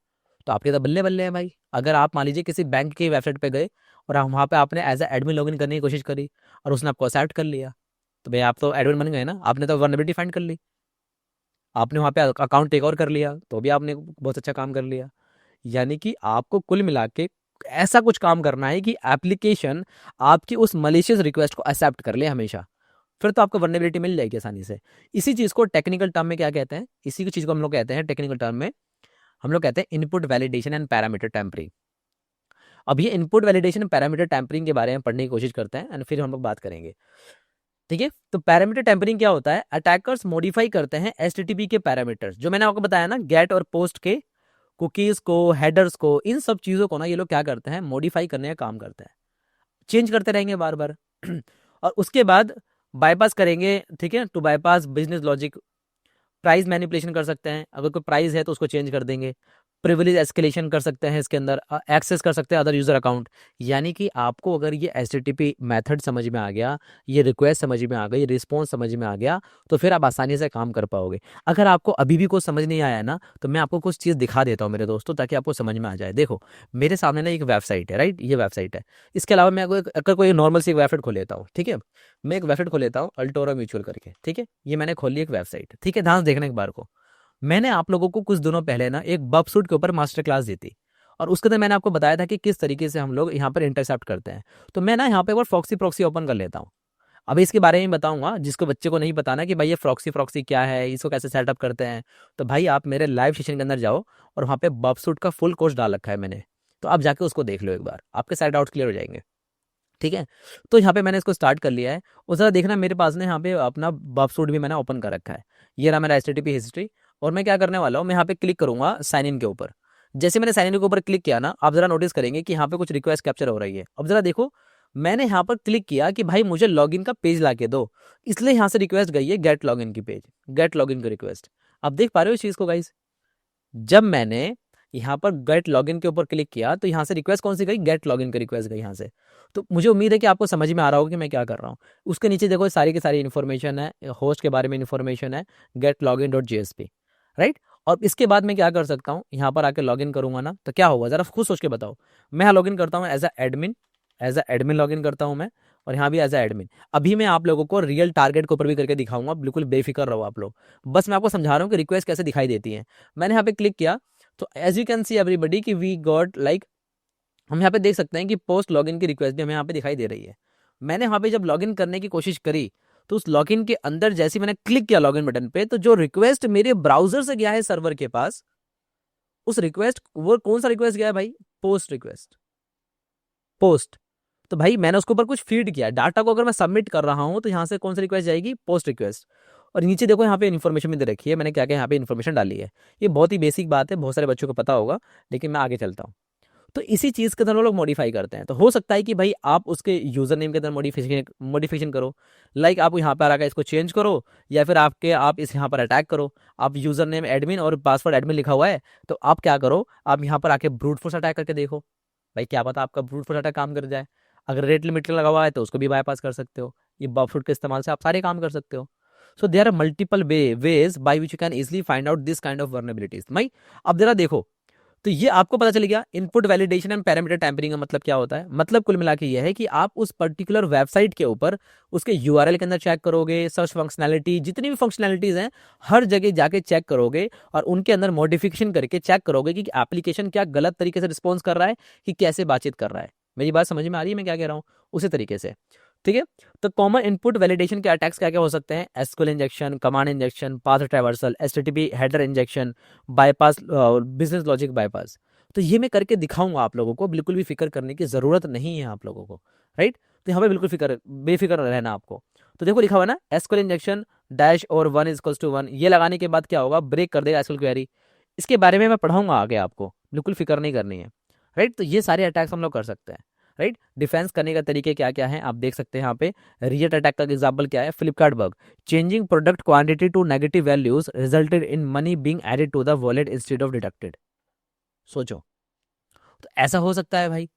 B: तो आपके तो बल्ले बल्ले हैं भाई। अगर आप मान लीजिए किसी बैंक की वेबसाइट पे गए और वहाँ पे आपने एज ए एडमिन लॉगिन करने की कोशिश करी और उसने आपको एक्सेप्ट कर लिया, तो भाई आप तो एडमिन बन गए ना, आपने तो वर्नेबिलिटी फाइंड कर ली, आपने वहाँ पे अकाउंट टेक ओवर कर लिया, तो भी आपने बहुत अच्छा काम कर लिया। यानी कि आपको कुल मिला के ऐसा कुछ काम करना है कि एप्लीकेशन आपकी उस मलिशियस रिक्वेस्ट को एक्सेप्ट कर ले हमेशा, फिर तो आपको वर्नेबिलिटी मिल जाएगी आसानी से। इसी चीज को टेक्निकल टर्म में क्या कहते हैं? इसी की चीज को हम लोग कहते हैं टेक्निकल टर्म में, हम लोग कहते हैं input validation and parameter tampering. अब ये इनपुट वैलिडेशन पैरामीटर टेम्परिंग के बारे में पढ़ने की कोशिश करते हैं एंड फिर हम लोग बात करेंगे। ठीक है, तो पैरामीटर टेम्परिंग क्या होता है? अटैकर्स मॉडिफाई करते हैं HTTP के पैरामीटर्स, जो मैंने आपको बताया ना, गेट और पोस्ट के कुकीज को, हेडर्स को, इन सब चीजों को ना ये लोग क्या करते हैं? मॉडिफाई करने का काम करते हैं, चेंज करते रहेंगे बार बार और उसके बाद बाईपास करेंगे। ठीक है, to bypass business logic, price manipulation कर सकते हैं, अगर कोई प्राइस है तो उसको चेंज कर देंगे, प्रिविलेज एस्केलेशन कर सकते हैं, इसके अंदर एक्सेस कर सकते हैं अदर यूजर अकाउंट। यानी कि आपको अगर ये HTTP मेथड समझ में आ गया, ये रिक्वेस्ट समझ में आ गई, रिस्पॉन्स समझ में आ गया, तो फिर आप आसानी से काम कर पाओगे। अगर आपको अभी भी कुछ समझ नहीं आया है ना, तो मैं आपको कुछ चीज़ दिखा देता हूँ मेरे दोस्तों, ताकि आपको समझ में आ जाए। देखो, मेरे सामने ना एक वेबसाइट है, राइट, ये वेबसाइट है। इसके अलावा मैं अगर कोई नॉर्मल सी वेबसाइट खोल लेता हूँ, ठीक है, मैं एक वेबसाइट खोल लेता हूँ अल्टोरा म्यूचुअल करके। ठीक है, ये मैंने खोल ली एक वेबसाइट। ठीक है, ध्यान से देखना एक बार को। मैंने आप लोगों को कुछ दिनों पहले ना एक बबसूट के ऊपर मास्टर क्लास दी थी, और उसके अंदर मैंने आपको बताया था कि किस तरीके से हम लोग यहाँ पर इंटरसेप्ट करते हैं। तो मैं ना यहाँ पे एक बार फ्रॉक्सी प्रॉक्सी ओपन कर लेता हूँ। अभी इसके बारे में बताऊंगा, जिसको बच्चे को नहीं पता ना कि भाई ये फ्रॉक्सी प्रॉक्सी क्या है, इसको कैसे सेटअप करते हैं, तो भाई आप मेरे लाइव सेशन के अंदर जाओ, और वहाँ पे बबसूट का फुल कोर्स डाल रखा है मैंने, तो आप जाके उसको देख लो एक बार, आपके सारे डाउट्स क्लियर हो जाएंगे। ठीक है, तो यहाँ पे मैंने इसको स्टार्ट कर लिया है। और जरा देखना, मेरे पास ना यहाँ पे अपना बबसूट भी मैंने ओपन कर रखा है। ये रहा मेरा HTTP हिस्ट्री। और मैं क्या करने वाला हूँ, मैं यहाँ पे क्लिक करूंगा साइन इन के ऊपर। जैसे मैंने साइन इन के ऊपर क्लिक किया ना, आप जरा नोटिस करेंगे कि यहाँ पे कुछ रिक्वेस्ट कैप्चर हो रही है। अब जरा देखो, मैंने यहाँ पर क्लिक किया कि भाई मुझे लॉगिन का पेज ला के दो, इसलिए यहाँ से रिक्वेस्ट गई है गेट लॉगिन की पेज, गेट लॉगिन की रिक्वेस्ट। आप देख पा रहे हो इस चीज को गाइस? जब मैंने यहाँ पर गेट लॉगिन के ऊपर क्लिक किया तो यहाँ से रिक्वेस्ट कौन सी गई? गेट लॉगिन की रिक्वेस्ट गई यहाँ से। तो मुझे उम्मीद है कि आपको समझ में आ रहा होगा कि मैं क्या कर रहा हूँ। उसके नीचे देखो सारी की सारी इन्फॉर्मेशन है, होस्ट के बारे में इन्फॉर्मेशन है, getlogin.jsp, राइट। और इसके बाद मैं क्या कर सकता हूँ, यहाँ पर आके लॉगिन करूंगा ना, तो क्या होगा जरा खुद सोच के बताओ। मैं यहाँ लॉगिन करता हूँ एज अ एडमिन लॉगिन करता हूँ मैं, और यहाँ भी एज अ एडमिन। अभी मैं आप लोगों को रियल टारगेट के ऊपर भी करके दिखाऊंगा, बिल्कुल बेफिक्र रहो आप लोग। बस मैं आपको समझा रहा हूँ कि रिक्वेस्ट कैसे दिखाई देती है। मैंने यहाँ पे क्लिक किया, तो as you can see everybody कि वी गॉट लाइक, हम यहाँ पे देख सकते हैं कि पोस्ट लॉगिन की रिक्वेस्ट भी हमें यहाँ पे दिखाई दे रही है। मैंने यहाँ पे जब लॉगिन करने की कोशिश करी, तो उस लॉगिन के अंदर जैसे मैंने क्लिक किया लॉगिन बटन पे, तो जो रिक्वेस्ट मेरे ब्राउजर से गया है सर्वर के पास, उस रिक्वेस्ट, वो कौन सा रिक्वेस्ट गया है भाई? Post request, post. तो भाई मैंने उसके ऊपर कुछ फीड किया डाटा को, अगर मैं सबमिट कर रहा हूँ तो यहाँ से कौन सी रिक्वेस्ट जाएगी? Post request. और नीचे देखो यहाँ पे इन्फॉर्मेशन भी दे रखी है, मैंने क्या क्या यहाँ पे इन्फॉर्मेशन डाली है। ये बहुत ही बेसिक बात है, बहुत सारे बच्चों को पता होगा, लेकिन मैं आगे चलता हूँ। तो इसी चीज़ के अंदर वो लोग मॉडिफाई करते हैं। तो हो सकता है कि भाई आप उसके यूजर नेम के अंदर मॉडिफिकेशन करो, लाइक आप यहाँ पर आकर इसको चेंज करो, या फिर आप इस यहाँ पर अटैक करो। आप यूजर नेम एडमिन और पासवर्ड एडमिन लिखा हुआ है, तो आप क्या करो, आप यहाँ पर आके ब्रूट फोर्स अटैक करके देखो। भाई क्या पता आपका ब्रूट फोर्स अटैक काम कर जाए। अगर रेट लिमिट लगा हुआ है तो उसको भी बाईपास कर सकते हो। ये बफरूट के इस्तेमाल से आप सारे काम कर सकते हो। So there are multiple ways by which you can easily find out this kind of vulnerabilities. भाई अब जरा देखो, तो ये आपको पता चल गया input validation and parameter tampering का मतलब क्या होता है। मतलब कुल मिला के ये है कि आप उस पर्टिकुलर वेबसाइट के ऊपर उसके यूआरएल के अंदर चेक करोगे, सर्च फंक्शनैलिटी, जितनी भी फंक्शनैलिटीज हैं हर जगह जाके चेक करोगे, और उनके अंदर मॉडिफिकेशन करके चेक करोगे कि एप्लीकेशन क्या गलत तरीके से रिस्पॉन्स कर रहा है, कि कैसे बातचीत कर रहा है। मेरी बात समझ में आ रही है मैं क्या कह रहा हूँ? उसी तरीके से, ठीक है। तो कॉमन इनपुट वैलिडेशन के अटैक्स क्या क्या हो सकते हैं? SQL injection, command injection, path traversal, HTTP header injection, bypass, business logic bypass. तो ये मैं करके दिखाऊंगा आप लोगों को, बिल्कुल भी फिक्र करने की जरूरत नहीं है आप लोगों को, राइट। तो यहाँ पे बिल्कुल बेफिक्र रहना आपको। तो देखो लिखा हुआ ना, एसक्यूएल इंजेक्शन डैश और 1 = 1, ये लगाने के बाद क्या होगा? ब्रेक कर देगा एसक्यूएल क्वेरी। इसके बारे में मैं पढ़ाऊंगा आगे आपको, बिल्कुल फिक्र नहीं करनी है, राइट। तो ये सारे अटैक्स हम लोग कर सकते हैं, राइट। डिफेंस करने का तरीके क्या क्या है आप देख सकते हैं यहाँ पे। रिएट अटैक का एग्जांपल क्या है? Flipkart bug, changing product quantity to negative values resulted in money being added to the wallet instead of deducted. सोचो, तो ऐसा हो सकता है भाई।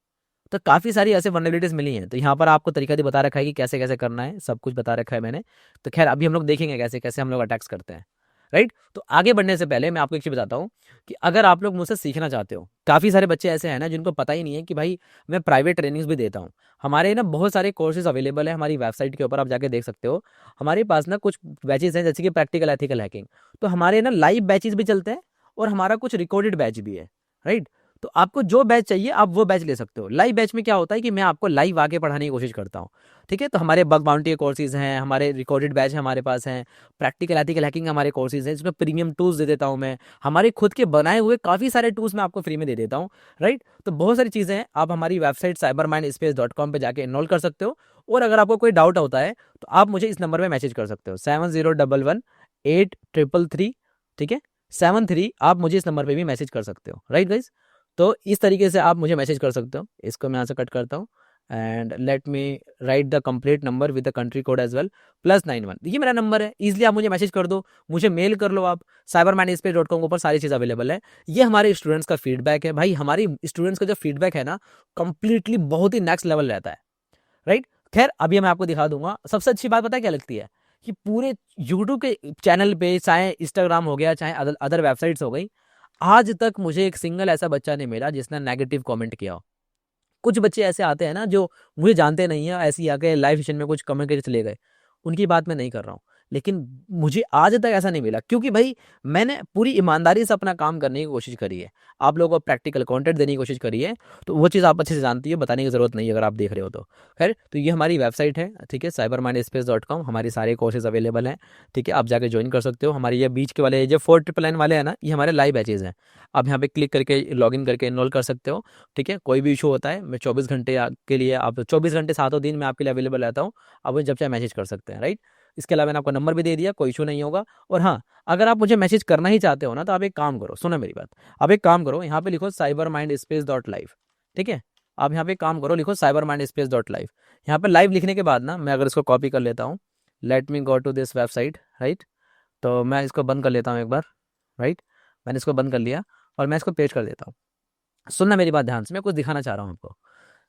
B: तो काफ़ी सारी ऐसे वनरेबिलिटीज मिली हैं। तो यहाँ पर आपको तरीका भी बता रखा है कि कैसे कैसे करना है, सब कुछ बता रखा है मैंने। तो खैर अभी हम लोग देखेंगे कैसे कैसे हम लोग अटैक्स करते हैं, राइट। तो आगे बढ़ने से पहले मैं आपको एक चीज़ बताता हूँ कि अगर आप लोग मुझसे सीखना चाहते हो, काफ़ी सारे बच्चे ऐसे हैं ना जिनको पता ही नहीं है कि भाई मैं प्राइवेट ट्रेनिंग्स भी देता हूँ। हमारे ना बहुत सारे कोर्सेज अवेलेबल है हमारी वेबसाइट के ऊपर, आप जाके देख सकते हो। हमारे पास ना कुछ बैचेज हैं जैसे कि प्रैक्टिकल एथिकल हैकिंग, तो हमारे ना लाइव बैचेज भी चलते हैं, और हमारा कुछ रिकॉर्डेड बैच भी है, राइट। तो आपको जो बैच चाहिए आप वो बैच ले सकते हो। लाइव बैच में क्या होता है कि मैं आपको लाइव आके पढ़ाने की कोशिश करता हूँ, ठीक है। तो हमारे बग बाउंटी के कोर्सेज हैं, हमारे रिकॉर्डेड बैच हमारे पास हैं, प्रैक्टिकल एथिकल हैकिंग हमारे कोर्सेज हैं, जिसमें प्रीमियम टूल्स दे देता हूँ मैं। हमारे खुद के बनाए हुए काफ़ी सारे टूल्स मैं आपको फ्री में दे देता हूँ, राइट। तो बहुत सारी चीज़ें हैं, आप हमारी वेबसाइट cybermindspace.com पे जाके इनरोल कर सकते हो। और अगर आपको कोई डाउट होता है तो आप मुझे इस नंबर में मैसेज कर सकते हो, 7011 833, ठीक है, 73। आप मुझे इस नंबर पे भी मैसेज कर सकते हो, राइट गाइज। तो इस तरीके से आप मुझे मैसेज कर सकते हो। इसको मैं यहाँ से कट करता हूँ, and let me write the complete number with the country code as well, +91। ये मेरा नंबर है, इजीली आप मुझे मैसेज कर दो, मुझे मेल कर लो आप। cybermindspace.com के ऊपर सारी चीज़ अवेलेबल है। ये हमारे स्टूडेंट्स का फीडबैक है भाई, हमारी स्टूडेंट्स का जो फीडबैक है ना, कंप्लीटली बहुत ही नेक्स्ट लेवल रहता है, राइट। खैर अभी मैं आपको दिखा दूंगा। सबसे अच्छी बात पता है क्या लगती है? कि पूरे यूट्यूब के चैनल पे, चाहे इंस्टाग्राम हो गया, चाहे अदर वेबसाइट्स हो गई, आज तक मुझे एक सिंगल ऐसा बच्चा नहीं मिला जिसने नेगेटिव कमेंट किया हो। कुछ बच्चे ऐसे आते हैं ना जो मुझे जानते नहीं है, ऐसे ही आके लाइव सेशन में कुछ कमेंट करके चले गए, उनकी बात मैं नहीं कर रहा हूँ। लेकिन मुझे आज तक ऐसा नहीं मिला, क्योंकि भाई मैंने पूरी ईमानदारी से अपना काम करने की कोशिश करी है, आप लोगों को प्रैक्टिकल कंटेंट देने की कोशिश करी है। तो वो चीज़ आप अच्छे से जानती है, बताने की ज़रूरत नहीं है अगर आप देख रहे हो तो। खैर तो ये हमारी वेबसाइट है, ठीक है, cybermindspace.com। हमारे सारे कोर्सेज अवेलेबल हैं, ठीक है, आप जाके ज्वाइन कर सकते हो। हमारे ये बीच के वाले जो 4999 वाले हैं ना, ये हमारे लाइव बैचेज हैं। आप यहाँ पे क्लिक करके लॉगिन करके इनरोल कर सकते हो, ठीक है। कोई भी इशू होता है मैं 24 घंटे के लिए, आप 24 घंटे 7 दिन में आपके लिए अवेलेबल रहता हूँ। आप मुझे जब चाहे मैसेज कर सकते हैं, राइट। इसके अलावा मैंने आपको नंबर भी दे दिया, कोई इशू नहीं होगा। और हाँ, अगर आप मुझे मैसेज करना ही चाहते हो ना, तो आप एक काम करो, सुनो मेरी बात। आप एक काम करो, यहाँ पे लिखो cybermindspace.live, ठीक है। आप यहाँ पे काम करो, लिखो cybermindspace.live। यहाँ पे लाइव लिखने के बाद ना, मैं अगर इसको कॉपी कर लेता हूँ, let me go to this website, right. तो मैं इसको बंद कर लेता हूँ एक बार, राइट। मैंने इसको बंद कर लिया और मैं इसको पेज कर देता हूँ। सुनना मेरी बात ध्यान से, मैं कुछ दिखाना चाह रहा हूँ आपको।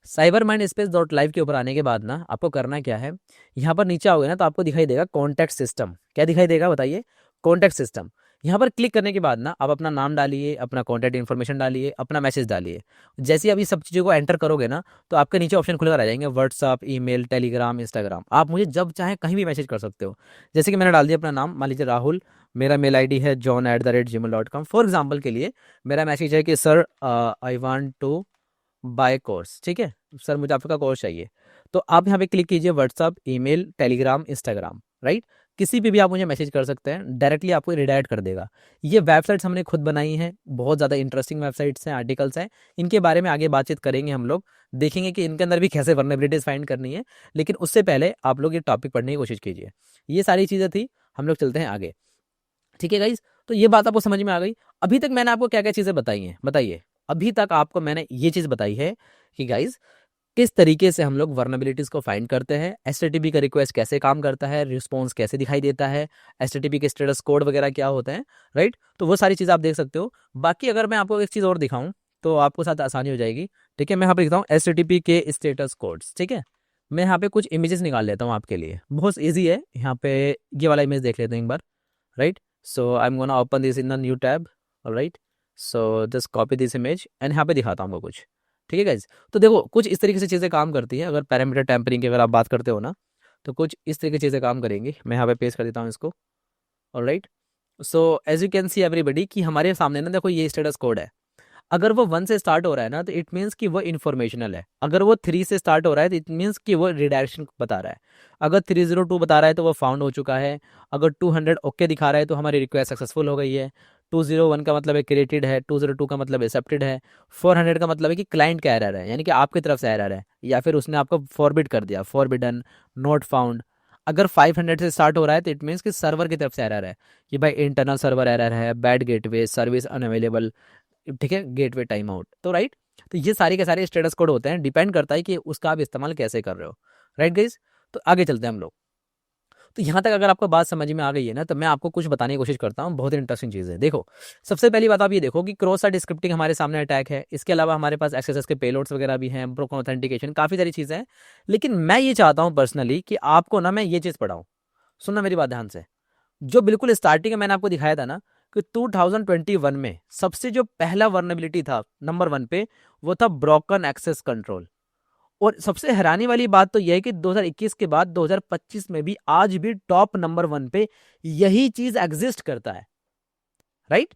B: cybermindspace.live के ऊपर आने के बाद ना आपको करना क्या है, यहाँ पर नीचे आओगे ना तो आपको दिखाई देगा कॉन्टैक्ट सिस्टम। क्या दिखाई देगा बताइए? Contact system. यहाँ पर क्लिक करने के बाद ना आप अपना नाम डालिए, अपना कॉन्टैक्ट इन्फॉर्मेशन डालिए, अपना मैसेज डालिए। जैसे ही आप ये सब चीज़ों को एंटर करोगे ना, तो आपके नीचे ऑप्शन खुलकर आ जाएंगे, व्हाट्सअप, ईमेल, टेलीग्राम, इंस्टाग्राम। आप मुझे जब चाहे कहीं भी मैसेज कर सकते हो। जैसे कि मैंने डाल दिया अपना नाम, मान लीजिए राहुल, मेरा मेल ID है john@gmail.com। फॉर एग्जाम्पल के लिए मेरा मैसेज है कि sir I want to buy course, ठीक है सर, मुझे आपका कोर्स चाहिए। तो आप यहाँ पे क्लिक कीजिए, WhatsApp, email, Telegram, Instagram, right. किसी पे भी आप मुझे मैसेज कर सकते हैं, डायरेक्टली आपको रिडायरेक्ट कर देगा। ये वेबसाइट्स हमने खुद बनाई हैं, बहुत ज़्यादा इंटरेस्टिंग वेबसाइट्स हैं, आर्टिकल्स हैं, इनके बारे में आगे बातचीत करेंगे हम लोग, देखेंगे कि इनके अंदर भी कैसे वर्नेबिलिटीज फाइंड करनी है। लेकिन उससे पहले आप लोग ये टॉपिक पढ़ने की कोशिश कीजिए। ये सारी चीज़ें थी, हम लोग चलते हैं आगे। ठीक है गाइज, तो ये बात आपको समझ में आ गई। अभी तक मैंने आपको क्या क्या चीज़ें बताई हैं, बताइए। अभी तक आपको मैंने ये चीज़ बताई है कि गाइज किस तरीके से हम लोग वर्नेबिलिटीज को फाइंड करते हैं, एचटीटीपी का रिक्वेस्ट कैसे काम करता है, रिस्पॉन्स कैसे दिखाई देता है, एचटीटीपी के स्टेटस कोड वगैरह क्या होते हैं, राइट। तो वो सारी चीज़ आप देख सकते हो। बाकी अगर मैं आपको एक चीज़ और दिखाऊं तो आपको साथ आसानी हो जाएगी। ठीक है, मैं यहाँ पे लिखता हूँ एचटीटीपी के स्टेटस कोड्स। ठीक है, मैं यहाँ पे कुछ इमेजेस निकाल लेता हूँ आपके लिए, बहुत ईजी है। यहाँ पे ये वाला इमेज देख लेते हैं एक बार, right. So I am gonna open this in the new tab, right. So just copy this image and यहाँ पे दिखाता हूँ आपको कुछ। ठीक है गाइज, तो देखो कुछ इस तरीके से चीज़ें काम करती हैं। अगर पैरामीटर टैम्परिंग की अगर आप बात करते हो ना, तो कुछ इस तरीके की चीज़ें काम करेंगी। मैं यहाँ पे पेस्ट कर देता हूँ इसको, alright. So as you can see everybody कि हमारे सामने ना देखो ये स्टेटस कोड है। अगर वो 1 से स्टार्ट हो रहा है ना, तो इट मीन्स कि वो इन्फॉर्मेशनल है। अगर वो 3 से स्टार्ट हो रहा है तो इट मीन्स कि वो रिडायरेक्शन बता रहा है। अगर 302 बता रहा है तो वो फाउंड हो चुका है। अगर 200 ओके दिखा रहा है तो हमारी रिक्वेस्ट सक्सेसफुल हो गई है। 201 का मतलब है क्रिएटेड है, 202 का मतलब एक्सेप्टेड है, 400 का मतलब है कि क्लाइंट का एरर है, यानी कि आपकी तरफ से एरर है, या फिर उसने आपको फॉरबिड कर दिया, फॉरबिडन, नॉट फाउंड। अगर 500 से स्टार्ट हो रहा है तो इट मीन्स कि सर्वर की तरफ से एरर है, कि भाई इंटरनल सर्वर एरर है, बैड गेटवे, सर्विस अनअवेलेबल, ठीक है, गेटवे टाइम आउट। तो राइट, तो ये सारे के सारे स्टेटस कोड होते हैं, डिपेंड करता है कि उसका आप इस्तेमाल कैसे कर रहे हो, राइट गाइज। तो आगे चलते हैं हम लोग। तो यहाँ तक अगर आपको बात समझ में आ गई है ना, तो मैं आपको कुछ बताने की कोशिश करता हूँ। बहुत इंटरेस्टिंग चीज़ है। देखो, सबसे पहली बात आप ये देखो कि क्रॉस साइट स्क्रिप्टिंग हमारे सामने अटैक है। इसके अलावा हमारे पास एक्सेस के पेलोड्स वगैरह भी हैं, ब्रोकन ऑथेंटिकेशन, काफ़ी सारी चीज़ें हैं। लेकिन मैं ये चाहता हूँ पर्सनली कि आपको ना मैं ये चीज़ पढ़ाऊँ। सुनना मेरी बात ध्यान से। जो बिल्कुल स्टार्टिंग में मैंने आपको दिखाया था ना कि 2021 में सबसे जो पहला वर्नेबिलिटी था नंबर 1 पे, वो था ब्रोकन एक्सेस कंट्रोल। और सबसे हैरानी वाली बात तो यह है कि 2021 के बाद 2025 में भी आज भी टॉप नंबर 1 पे यही चीज एग्जिस्ट करता है, राइट।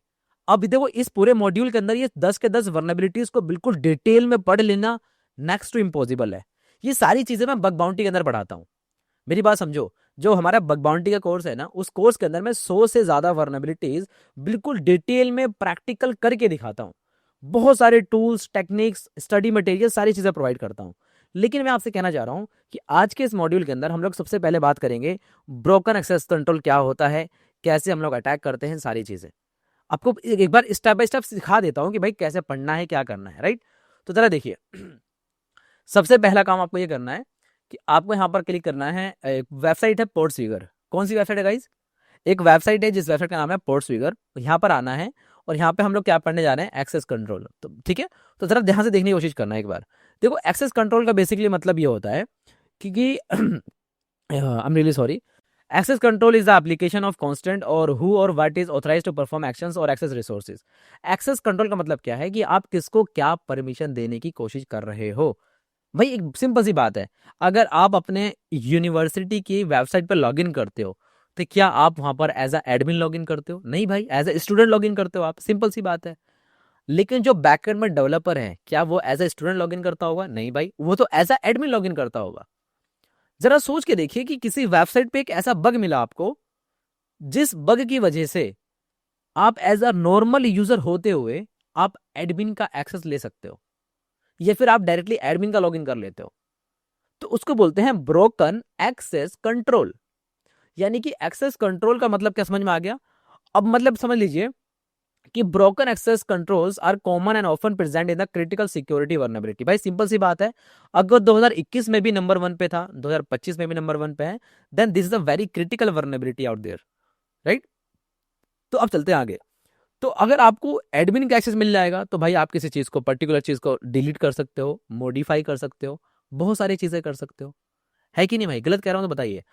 B: अब देखो इस पूरे मॉड्यूल के अंदर ये 10 के 10 वर्नेबिलिटीज को बिल्कुल डिटेल में पढ़ लेना नेक्स्ट टू इम्पॉसिबल है। ये सारी चीजें मैं बग बाउंटी के अंदर पढ़ाता हूं। मेरी बात समझो, जो हमारा बग बाउंटी का कोर्स है ना, उस कोर्स के अंदर मैं 100 से ज्यादा वर्नेबिलिटीज बिल्कुल डिटेल में प्रैक्टिकल करके दिखाता हूं। बहुत सारे टूल्स, टेक्निक्स, स्टडी मटेरियल, सारी चीजें प्रोवाइड करता हूं। लेकिन मैं आपसे कहना चाह रहा हूं कि आज के इस मॉड्यूल के अंदर हम लोग सबसे पहले बात करेंगे ब्रोकन एक्सेस कंट्रोल क्या होता है, कैसे हम लोग अटैक करते हैं, सारी चीजें आपको एक बार स्टेप बाय स्टेप सिखा देता हूं कि भाई कैसे पढ़ना है, क्या करना है, राइट। तो जरा देखिए, सबसे पहला काम आपको ये करना है कि आपको यहाँ पर क्लिक करना है। एक वेबसाइट है पोर्टस्वीगर। कौन सी वेबसाइट है गाइज? एक वेबसाइट है जिस वेबसाइट का नाम है पोर्टस्वीगर। तो यहाँ पर आना है और यहाँ पे हम लोग क्या पढ़ने जा रहे हैं, एक्सेस कंट्रोल। तो ठीक है, तो जरा ध्यान से देखने की कोशिश करना है एक बार। देखो, एक्सेस कंट्रोल का बेसिकली मतलब ये होता है कि I am really sorry, access control is the application of constant और who or what is authorised to perform actions or access resources. Access control का मतलब क्या है कि आप किसको क्या परमिशन देने की कोशिश कर रहे हो। भाई एक सिंपल सी बात है, अगर आप अपने यूनिवर्सिटी की वेबसाइट पर लॉगिन करते हो तो क्या आप वहां पर एज अ एडमिन लॉगिन करते हो? नहीं भाई, एज अ स्टूडेंट लॉगिन करते हो आप, सिंपल सी बात है। लेकिन जो बैकएंड में डेवलपर है, क्या वो एज अ स्टूडेंट लॉगिन करता होगा? नहीं भाई, वो तो एज अ एडमिन लॉगिन करता होगा। जरा सोच के देखिए कि किसी वेबसाइट पे एक ऐसा बग मिला आपको, जिस बग की वजह से आप एज अ नॉर्मल यूजर होते हुए आप एडमिन का एक्सेस ले सकते हो, या फिर आप डायरेक्टली एडमिन का लॉगिन कर लेते हो। तो उसको बोलते हैं ब्रोकन एक्सेस कंट्रोल। यानी कि एक्सेस कंट्रोल का मतलब क्या समझ में आ गया? अब मतलब समझ लीजिए कि broken access controls are common and often present in the critical security vulnerability. भाई सिंपल सी बात है, अगर 2021 में भी नंबर 1 पे था, 2025 में भी नंबर 1 पे है, then this is a very critical vulnerability out there, right. तो अब चलते हैं आगे। तो अगर आपको एडमिन का एक्सेस मिल जाएगा तो भाई आप किसी चीज को, पर्टिकुलर चीज को डिलीट कर सकते हो, मॉडिफाई कर सकते हो, बहुत सारी चीजें कर सकते हो, है कि नहीं भाई? गलत कह रहा हूं तो बताइए।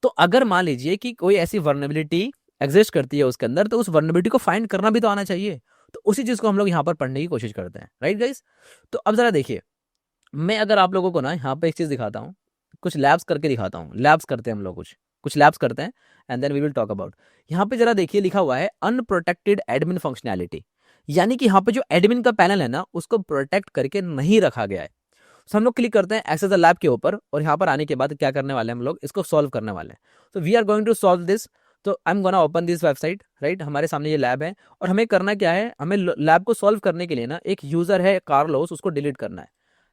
B: तो अगर मान लीजिए कि कोई ऐसी वर्नेबिलिटी एग्जिस्ट करती है उसके अंदर, तो उस वर्नेबिलिटी को फाइंड करना भी तो आना चाहिए। तो उसी चीज को हम लोग यहाँ पर पढ़ने की कोशिश करते हैं, राइट गाइस। तो अब जरा देखिए, मैं अगर आप लोगों को ना यहाँ पे एक चीज दिखाता हूँ, कुछ लैब्स करके दिखाता हूँ। लैब्स करते हैं हम लोग, कुछ लैब्स करते हैं and then we will talk about. यहाँ पे जरा देखिए, लिखा हुआ है अनप्रोटेक्टेड एडमिन फंक्शनैलिटी, यानी कि यहाँ पे जो एडमिन का पैनल है ना, उसको प्रोटेक्ट करके नहीं रखा गया है। सो हम लोग क्लिक करते हैं एक्सेस द लैब के ऊपर, और यहाँ पर आने के बाद क्या करने वाले हैं, हम लोग इसको सॉल्व करने वाले हैं। तो we are going to solve this. तो I am gonna open this website, right. हमारे सामने ये लैब है, और हमें करना क्या है, हमें लैब को सॉल्व करने के लिए ना एक यूजर है कार्लोस, उसको डिलीट करना है,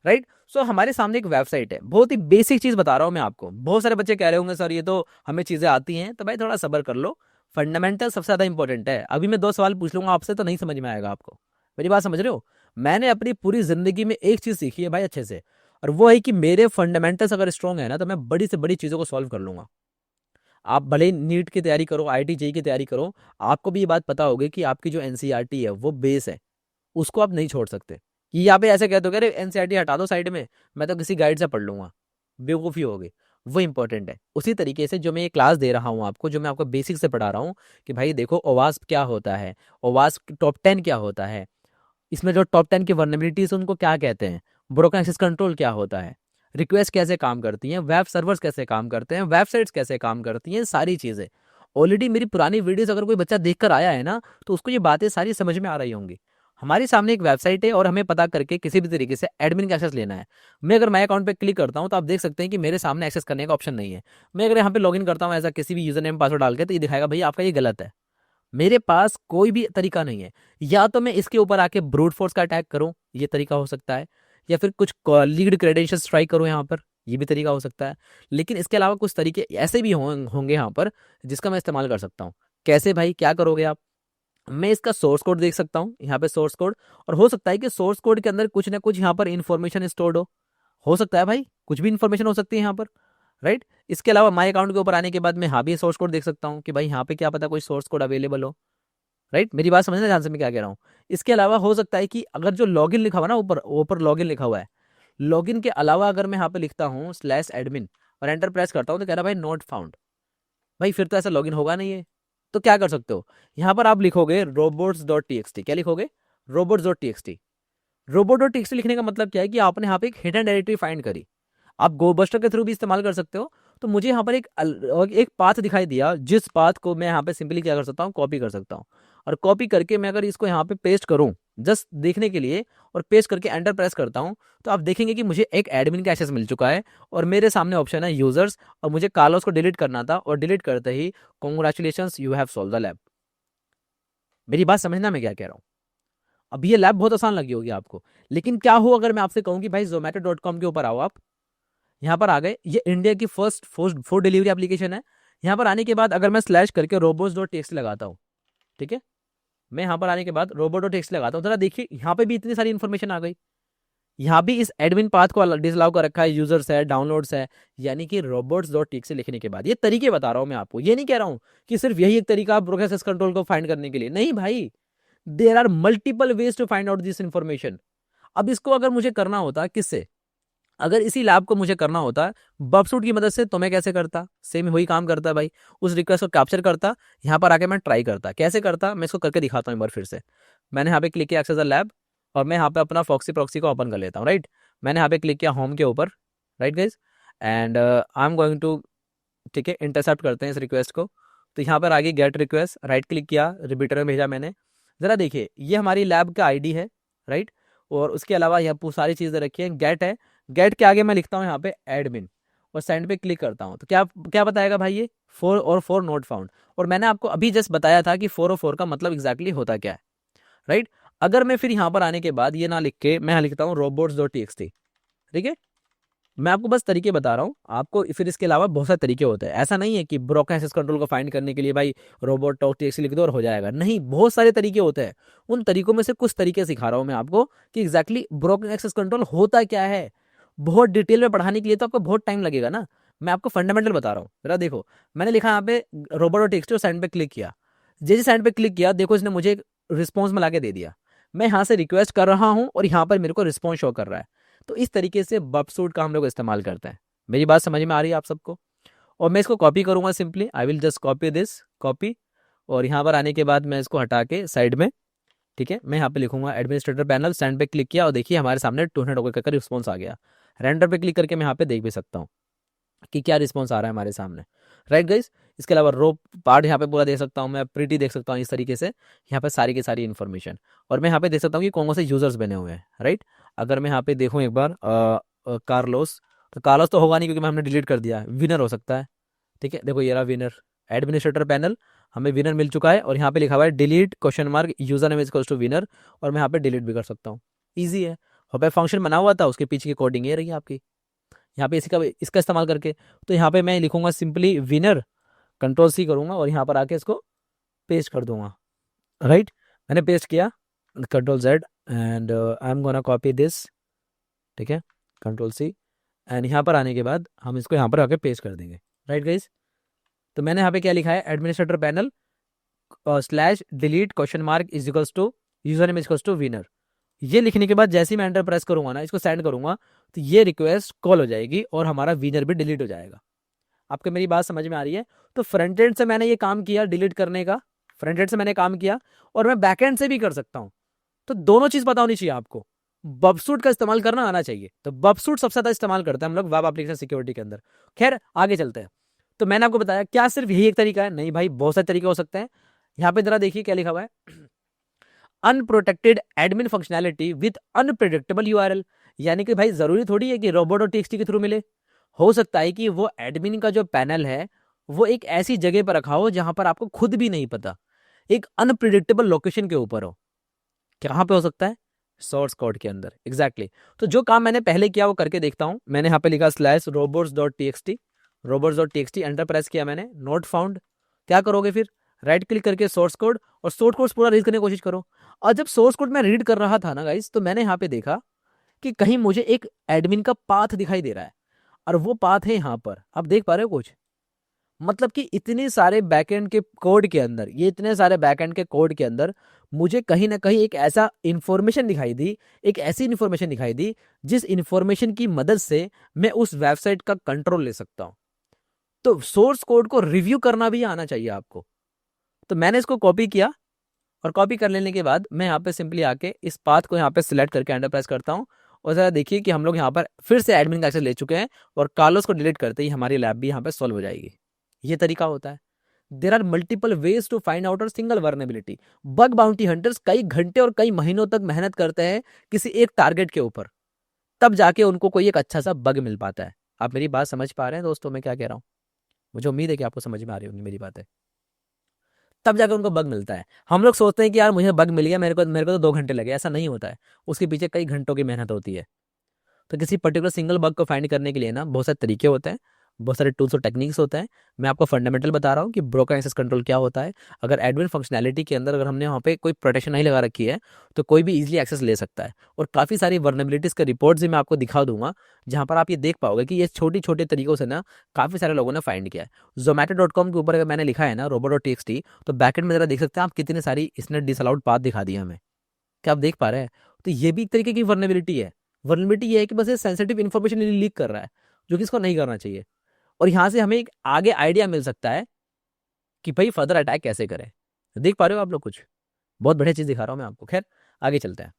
B: राइट। सो हमारे सामने एक वेबसाइट है, बहुत ही बेसिक चीज बता रहा हूँ मैं आपको। बहुत सारे बच्चे कह रहे होंगे सर ये तो हमें चीजें आती हैं, तो भाई थोड़ा सब्र कर लो। फंडामेंटल सबसे ज्यादा इंपॉर्टेंट है। अभी मैं 2 सवाल पूछ लूंगा आपसे तो नहीं समझ में आएगा आपको। मेरी बात समझ रहे हो? मैंने अपनी पूरी जिंदगी में एक चीज सीखी है भाई अच्छे से, और वो है कि मेरे फंडामेंटल्स अगर स्ट्रांग है ना, तो मैं बड़ी से बड़ी चीजों को सॉल्व कर लूंगा। आप भले ही नीट की तैयारी करो, आईआईटी जेईई की तैयारी करो, आपको भी ये बात पता होगी कि आपकी जो एनसीईआरटी है वो बेस है, उसको आप नहीं छोड़ सकते। कि यहाँ पे ऐसे कहते हो, अरे एनसीईआरटी हटा दो साइड में, मैं तो किसी गाइड से पढ़ लूंगा, बेवकूफ़ी होगी। वो इंपॉर्टेंट है। उसी तरीके से जो मैं ये क्लास दे रहा हूँ आपको, जो मैं आपको बेसिक से पढ़ा रहा हूँ कि भाई देखो ओवास्प क्या होता है, ओवास्प टॉप 10 क्या होता है, इसमें जो टॉप 10 की वर्नेबिलिटीज उनको क्या कहते हैं, ब्रोकन एक्सेस कंट्रोल क्या होता है, रिक्वेस्ट कैसे काम करती हैं, वेब सर्वर्स कैसे काम करते हैं, वेबसाइट्स कैसे काम करती हैं, सारी चीज़ें ऑलरेडी मेरी पुरानी वीडियोस अगर कोई बच्चा देख कर आया है ना, तो उसको ये बातें सारी समझ में आ रही होंगी। हमारे सामने एक वेबसाइट है, और हमें पता करके किसी भी तरीके से एडमिन का एक्सेस लेना है। मैं अगर माई अकाउंट पे क्लिक करता हूं, तो आप देख सकते हैं कि मेरे सामने एक्सेस करने का ऑप्शन नहीं है। मैं अगर यहाँ पे लॉगिन करता हूँ ऐसा किसी भी यूजर नेम पासवर्ड डाल के, तो ये दिखाएगा भाई आपका ये गलत है। मेरे पास कोई भी तरीका नहीं है। या तो मैं इसके ऊपर आके ब्रूट फोर्स का अटैक करूं, ये तरीका हो सकता है, या फिर कुछ लीड क्रेडेंशियल्स ट्राई करूं यहाँ पर, ये भी तरीका हो सकता है। लेकिन इसके अलावा कुछ तरीके ऐसे भी होंगे यहाँ पर जिसका मैं इस्तेमाल कर सकता हूँ। कैसे भाई, क्या करोगे आप? मैं इसका सोर्स कोड देख सकता हूँ यहाँ पे, सोर्स कोड, और हो सकता है कि सोर्स कोड के अंदर कुछ ना कुछ यहाँ पर इन्फॉर्मेशन स्टोर्ड हो सकता है भाई, कुछ भी इन्फॉर्मेशन हो सकती है यहाँ पर, राइट। इसके अलावा माई अकाउंट के ऊपर आने के बाद मैं यहाँ भी सोर्स कोड देख सकता हूँ कि भाई यहाँ पे क्या पता कोई सोर्स कोड अवेलेबल हो, राइट। मेरी बात समझना ध्यान से, मैं क्या कह रहा हूँ। इसके अलावा हो सकता है कि अगर जो लॉगिन लिखा हुआ ना, ऊपर ऊपर लॉगिन लिखा हुआ है, लॉगिन के अलावा अगर मैं यहाँ पे लिखता हूँ /admin और एंटर प्रेस करता हूँ, तो कह रहा है भाई नॉट फाउंड। भाई फिर तो ऐसा लॉगिन होगा नहीं है। तो क्या कर सकते हो, यहाँ पर आप लिखोगे robots.txt। क्या लिखोगे? robots.txt। robots.txt लिखने का मतलब क्या है कि आपने यहाँ पे एक हिडन डायरेक्टरी फाइंड करी। आप गोबस्टर के थ्रू भी इस्तेमाल कर सकते हो। तो मुझे यहाँ पर एक पाथ दिखाई दिया, जिस पाथ को मैं यहाँ पे सिंपली क्या कर सकता हूँ, कॉपी कर सकता हूँ। और कॉपी करके मैं अगर इसको यहाँ पे पेस्ट करूँ जस्ट देखने के लिए, और पेस्ट करके एंटर प्रेस करता हूँ, तो आप देखेंगे कि मुझे एक एडमिन का एक्सेस मिल चुका है, और मेरे सामने ऑप्शन है यूजर्स, और मुझे कार्लोस को डिलीट करना था, और डिलीट करते ही congratulations you have solved the lab. मेरी बात समझना मैं क्या कह रहा हूँ। अब ये लैब बहुत आसान लगी होगी आपको, लेकिन क्या हो अगर मैं आपसे कहूँ कि भाई zomato.com के ऊपर आओ आप। यहाँ पर आ गए, ये इंडिया की फर्स्ट फूड डिलीवरी एप्लीकेशन है। यहाँ पर आने के बाद अगर मैं स्लैश करके robots.txt लगाता हूँ, ठीक है, मैं यहाँ पर आने के बाद robots.txt लगाता हूँ, जरा देखिए यहाँ पे भी इतनी सारी इन्फॉर्मेशन आ गई। यहाँ भी इस एडमिन पाथ को डिसअलाउ कर रखा है, यूजर्स है, डाउनलोड्स है। यानी कि robots.txt लिखने के बाद ये तरीके बता रहा हूँ मैं आपको, ये नहीं कह रहा हूँ कि सिर्फ यही एक तरीका प्रोसेस कंट्रोल को फाइंड करने के लिए, नहीं भाई, there are multiple ways to find out this information. अब इसको अगर मुझे करना होता किससे, अगर इसी लैब को मुझे करना होता बबसूट की मदद से, तो मैं कैसे करता? सेम वही काम करता भाई, उस रिक्वेस्ट को कैप्चर करता, यहाँ पर आके मैं ट्राई करता। कैसे करता मैं इसको करके दिखाता हूँ एक बार फिर से। मैंने यहाँ पे क्लिक किया एक्सेस द लैब, और मैं यहाँ पे अपना फॉक्सी प्रॉक्सी को ओपन कर लेता हूँ, राइट। मैंने यहाँ पे क्लिक किया होम के ऊपर, right guys, and I am going to, ठीक है, इंटरसेप्ट करते हैं इस रिक्वेस्ट को। तो यहाँ पर आगे गेट रिक्वेस्ट, राइट क्लिक किया, रिपीटर में भेजा मैंने। ज़रा देखिए ये हमारी लैब का आईडी है, राइट। और उसके अलावा यहाँ सारी चीज़ें रखी हैं, गेट है, गेट के आगे मैं लिखता हूँ यहाँ पे एडमिन, और सेंड पे क्लिक करता हूँ। तो क्या क्या बताएगा भाई, ये 4 नॉट फाउंड। और मैंने आपको अभी जस्ट बताया था कि 4 का मतलब एग्जैक्टली होता क्या है, राइट। अगर मैं फिर यहाँ पर आने के बाद ये ना लिख के मैं लिखता हूँ robots.txt, ठीक है, मैं आपको बस तरीके बता रहा हूँ आपको। फिर इसके अलावा बहुत सारे तरीके होते हैं, ऐसा नहीं है कि ब्रोकन एक्सेस कंट्रोल को फाइंड करने के लिए भाई robots.txt लिख दो और हो जाएगा, नहीं, बहुत सारे तरीके होते हैं। उन तरीकों में से कुछ तरीके सिखा रहा हूँ मैं आपको कि एग्जैक्टली ब्रोकन एक्सेस कंट्रोल होता क्या है। बहुत डिटेल में पढ़ाने के लिए तो आपको बहुत टाइम लगेगा ना, मैं आपको फंडामेंटल बता रहा हूँ। जरा देखो, मैंने लिखा यहाँ पे robots.txt और सेंड पे क्लिक किया। जैसे सेंड पे क्लिक किया, देखो इसने मुझे एक रिस्पॉन्स मिला के दे दिया। मैं यहाँ से रिक्वेस्ट कर रहा हूँ और यहाँ पर मेरे को रिस्पॉन्स शो कर रहा है। तो इस तरीके से बबसूट का हम लोग इस्तेमाल करते हैं। मेरी बात समझ में आ रही है आप सबको? और मैं इसको कॉपी करूंगा, simply I will just copy this, copy, और यहाँ पर आने के बाद मैं इसको हटा के साइड में, ठीक है, मैं यहाँ पे लिखूंगा एडमिनिस्ट्रेटर पैनल, सेंड पे क्लिक किया, और देखिए हमारे सामने 200 का रिस्पॉन्स आ गया। रेंडर पे क्लिक करके मैं यहाँ पे देख भी सकता हूँ कि क्या रिस्पॉन्स आ रहा है हमारे सामने, राइट गाइस। इसके अलावा रो पार्ट यहाँ पे पूरा देख सकता हूँ मैं, प्रीटी देख सकता हूँ, इस तरीके से यहाँ पे सारी की सारी इन्फॉर्मेशन। और मैं यहाँ पे देख सकता हूँ कि कौन कौन से यूजर्स बने हुए हैं, राइट। अगर मैं यहाँ पे देखूँ एक बार कार्लोस, तो कार्लोस तो होगा नहीं क्योंकि हमने डिलीट कर दिया है, विनर हो सकता है। ठीक है, देखो ये रहा विनर, एडमिनिस्ट्रेटर पैनल, हमें विनर मिल चुका है और यहाँ पे लिखा हुआ है delete question mark user name equals to winner, और मैं यहाँ पे डिलीट भी कर सकता हूँ। ईजी है, और पे फंक्शन बना हुआ था, उसके पीछे की कोडिंग ये रही है आपकी, यहाँ पे इसका इस्तेमाल करके। तो यहाँ पे मैं लिखूंगा सिंपली विनर, कंट्रोल सी करूंगा और यहाँ पर आके इसको पेस्ट कर दूंगा। राइट, मैंने पेस्ट किया, control Z and I am gonna copy this. ठीक है, कंट्रोल सी, एंड यहाँ पर आने के बाद हम इसको यहाँ पर आके पेस्ट कर देंगे। राइट गाइस, तो मैंने यहाँ पे क्या लिखा है, administrator panel slash delete question mark is equals to user name equals to winner. ये लिखने के बाद जैसे ही मैं एंटर प्रेस करूंगा ना, इसको सेंड करूंगा, तो ये रिक्वेस्ट कॉल हो जाएगी और हमारा विनर भी डिलीट हो जाएगा। आपको मेरी बात समझ में आ रही है? तो फ्रंट एंड से मैंने ये काम किया डिलीट करने का, फ्रंट एंड से मैंने काम किया, और मैं बैक एंड से भी कर सकता हूँ। तो दोनों चीज पता होनी चाहिए आपको, बबसूट का इस्तेमाल करना आना चाहिए। तो बबसूट सबसे ज्यादा इस्तेमाल करते हैं हम लोग वेब एप्लीकेशन सिक्योरिटी के अंदर। खैर आगे चलते हैं। तो मैंने आपको बताया क्या सिर्फ यही एक तरीका है? नहीं भाई, बहुत सारे तरीके हो सकते हैं। यहाँ पे जरा देखिए क्या लिखा हुआ है, unprotected admin functionality with unpredictable URL. यानी कि भाई जरूरी थोड़ी है कि robo.txt के थ्रू मिले, हो सकता है कि वो एडमिन का जो पैनल है वो एक ऐसी जगह पर रखा हो जहां पर आपको खुद भी नहीं पता, एक अनप्रिडिक्टेबल लोकेशन के ऊपर हो। कहां पे हो सकता है? सोर्स कोड के अंदर। एग्जैक्टली तो जो काम मैंने पहले किया वो करके देखता हूं। मैंने यहाँ पे लिखा slash robots.txt, robots.txt, enter press किया मैंने, नोट फाउंड। क्या करोगे फिर? राइट क्लिक करके सोर्स कोड, और सोर्स कोड पूरा रीड करने की कोशिश करो। और जब सोर्स कोड मैं रीड कर रहा था ना गाइस, तो मैंने यहाँ पे देखा कि कहीं मुझे एक एडमिन का पाथ दिखाई दे रहा है, और वो पाथ है यहाँ पर। आप देख पा रहे हो कुछ? मतलब कि इतने सारे बैकएंड के कोड के अंदर, ये इतने सारे बैकएंड के कोड के अंदर मुझे कहीं ना कहीं एक ऐसा इंफॉर्मेशन दिखाई दी, एक ऐसी इंफॉर्मेशन दिखाई दी जिस इंफॉर्मेशन की मदद से मैं उस वेबसाइट का कंट्रोल ले सकता हूं। तो सोर्स कोड को रिव्यू करना भी आना चाहिए आपको। तो मैंने इसको कॉपी किया, और कॉपी कर लेने के बाद मैं यहाँ पे सिंपली आके इस पाथ को यहाँ पे सिलेक्ट करके एंटर प्रेस करता हूँ, और जरा देखिए कि हम लोग यहाँ पर फिर से एडमिन का एक्सेस ले चुके हैं, और कार्लोस को डिलीट करते ही हमारी लैब भी यहाँ पे सॉल्व हो जाएगी। ये तरीका होता है। There are multiple ways to find out single vulnerability. Bug bounty hunters कई घंटे और कई महीनों तक मेहनत करते हैं किसी एक टारगेट के ऊपर, तब जाके उनको कोई एक अच्छा सा बग मिल पाता है। आप मेरी बात समझ पा रहे हैं दोस्तों, मैं क्या कह रहा हूँ? मुझे उम्मीद है कि आपको समझ में आ रही होगी मेरी बातें। तब जाकर उनको बग मिलता है। हम लोग सोचते हैं कि यार मुझे बग मिल गया, मेरे को तो 2 घंटे लगे। ऐसा नहीं होता है, उसके पीछे कई घंटों की मेहनत होती है। तो किसी पर्टिकुलर सिंगल बग को फाइंड करने के लिए ना बहुत सारे तरीके होते हैं, बहुत सारे टूल्स और टेक्निक्स होते हैं। मैं आपको फंडामेंटल बता रहा हूँ कि ब्रोकन एक्सेस कंट्रोल क्या होता है। अगर एडमिन फंक्शनैलिटी के अंदर अगर हमने वहाँ पे कोई प्रोटेक्शन नहीं लगा रखी है, तो कोई भी इजीली एक्सेस ले सकता है। और काफ़ी सारी वर्नेबिलिटीज़ के रिपोर्ट्स भी मैं आपको दिखा दूंगा, जहाँ पर आप ये देख पाओगे कि ये छोटी छोटे तरीकों से ना काफ़ी सारे लोगों ने फाइंड किया है। zomato.com के ऊपर अगर मैंने लिखा है ना robo.txt, तो बैकेंड में जरा देख सकते हैं आप कितने सारी इसने डिसअलाउड पाथ दिखा दिया हमें। क्या आप देख पा रहे हैं? तो ये भी एक तरीके की वर्नेबिलिटी है। वर्नेबिलिटी ये है कि बस ये सेंसिटिव इन्फॉर्मेशन लीक कर रहा है, जो कि इसको नहीं करना चाहिए। और यहाँ से हमें एक आगे आइडिया मिल सकता है कि भाई फर्दर अटैक कैसे करें। देख पा रहे हो आप लोग? कुछ बहुत बढ़िया चीज़ दिखा रहा हूँ मैं आपको। खैर आगे चलते हैं।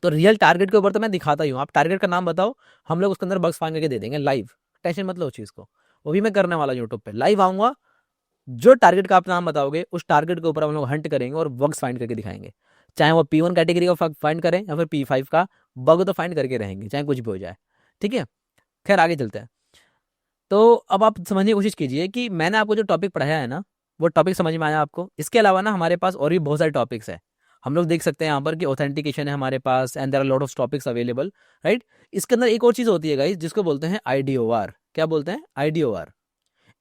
B: तो रियल टारगेट के ऊपर तो मैं दिखाता ही हूँ, आप टारगेट का नाम बताओ, हम लोग उसके अंदर बग्स फाइंड करके दे देंगे लाइव। टेंशन मत लो उस चीज़ को, वो भी मैं करने वाला यूट्यूब पे लाइव आऊँगा। जो टारगेट का आप नाम बताओगे उस टारगेट के ऊपर हम लोग हंट करेंगे और बग्स फाइंड करके दिखाएंगे। चाहे वो P1 कैटेगरी का फाइंड करें या फिर P5 का, बग तो फाइंड करके रहेंगे, चाहे कुछ भी हो जाए। ठीक है, खैर आगे चलते हैं। तो अब आप समझने की कोशिश कीजिए कि मैंने आपको जो टॉपिक पढ़ाया है ना, वो टॉपिक समझ में आया आपको? इसके अलावा ना हमारे पास और भी बहुत सारे टॉपिक्स हैं। हम लोग देख सकते हैं यहाँ पर कि ऑथेंटिकेशन है हमारे पास, and there are lot of topics available. Right, इसके अंदर एक और चीज़ होती है गाइस, जिसको बोलते हैं IDOR। क्या बोलते हैं? IDOR।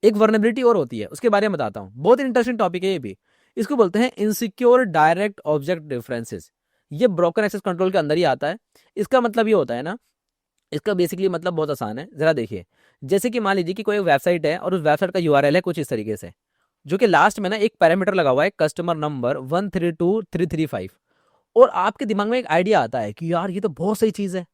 B: एक वर्नेबिलिटी और होती है, उसके बारे में बताता हूँ, बहुत इंटरेस्टिंग टॉपिक है ये भी। इसको बोलते हैं इनसिक्योर डायरेक्ट ऑब्जेक्ट रेफरेंसेस। ये ब्रोकन एक्सेस कंट्रोल के अंदर ही आता है। इसका मतलब ये होता है ना, इसका बेसिकली मतलब बहुत आसान है। जरा देखिए, जैसे कि मान लीजिए कि कोई वेबसाइट है और उस वेबसाइट का URL है कुछ इस तरीके से, जो कि लास्ट में ना एक पैरामीटर लगा हुआ है कस्टमर नंबर 132335, और आपके दिमाग में एक आइडिया आता है कि यार ये तो बहुत सही चीज़ है,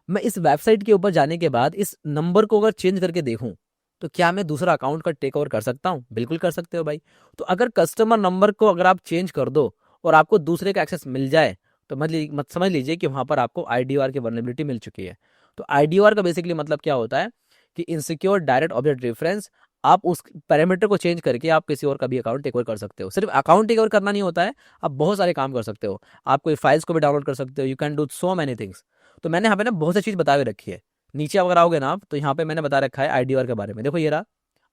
B: मैं इस वेबसाइट के ऊपर जाने के बाद इस नंबर को अगर चेंज करके देखूं तो क्या मैं दूसरा अकाउंट का टेक ओवर कर सकता हूं? बिल्कुल कर सकते हो भाई। तो अगर कस्टमर नंबर को अगर आप चेंज कर दो और आपको दूसरे का एक्सेस मिल जाए, तो मत समझ लीजिए कि वहां पर आपको IDOR की वर्नेबिलिटी मिल चुकी है। तो IDOR का बेसिकली मतलब क्या होता है कि इनसिक्योर डायरेक्ट ऑब्जेक्ट रेफरेंस। आप उस पैरामीटर को चेंज करके आप किसी और का भी अकाउंट टेक ओवर कर सकते हो। सिर्फ अकाउंट टेक ओवर करना नहीं होता है, आप बहुत सारे काम कर सकते हो। आप कोई फाइल्स को भी डाउनलोड कर सकते हो, you can do so many things. तो मैंने यहाँ पे ना बहुत सी चीज़ बता के रखी है नीचे अगर आओगे ना आप, तो यहाँ पे मैंने बता रखा है IDOR के बारे में। देखो ये रहा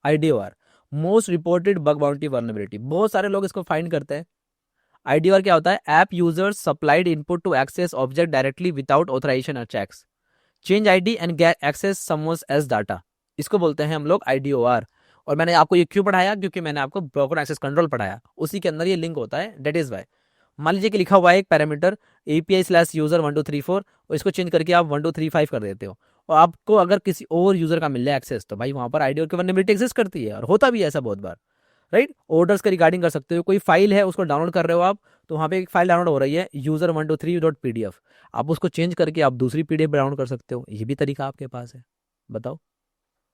B: IDOR, most reported bug bounty vulnerability. बहुत सारे लोग इसको फाइंड करते हैं। IDOR क्या होता है? App users supplied input to access object directly without authorization or checks, change ID and get access someone's else data. इसको बोलते हैं हम लोग IDOR। और मैंने आपको ये क्यों पढ़ाया? क्योंकि मैंने आपको ब्रोकन एक्सेस कंट्रोल पढ़ाया, उसी के अंदर ये लिंक होता है, डेट इज वाई। मान लीजिए कि लिखा हुआ है एक पैरामीटर API/user 1234, और इसको चेंज करके आप 1235 कर देते हो, और आपको अगर किसी और यूजर का मिल जाए एक्सेस, तो भाई वहां पर IDOR की वल्नरेबिलिटी एग्जिस्ट करती है, और होता भी है ऐसा बहुत बार, राइट। ऑर्डर्स का रिगार्डिंग कर सकते हो, कोई फाइल है उसको डाउनलोड कर रहे हो आप, तो वहाँ पे एक फाइल डाउनलोड हो रही है user123.pdf, आप उसको चेंज करके आप दूसरी PDF डाउनलोड कर सकते हो। ये भी तरीका आपके पास है, बताओ,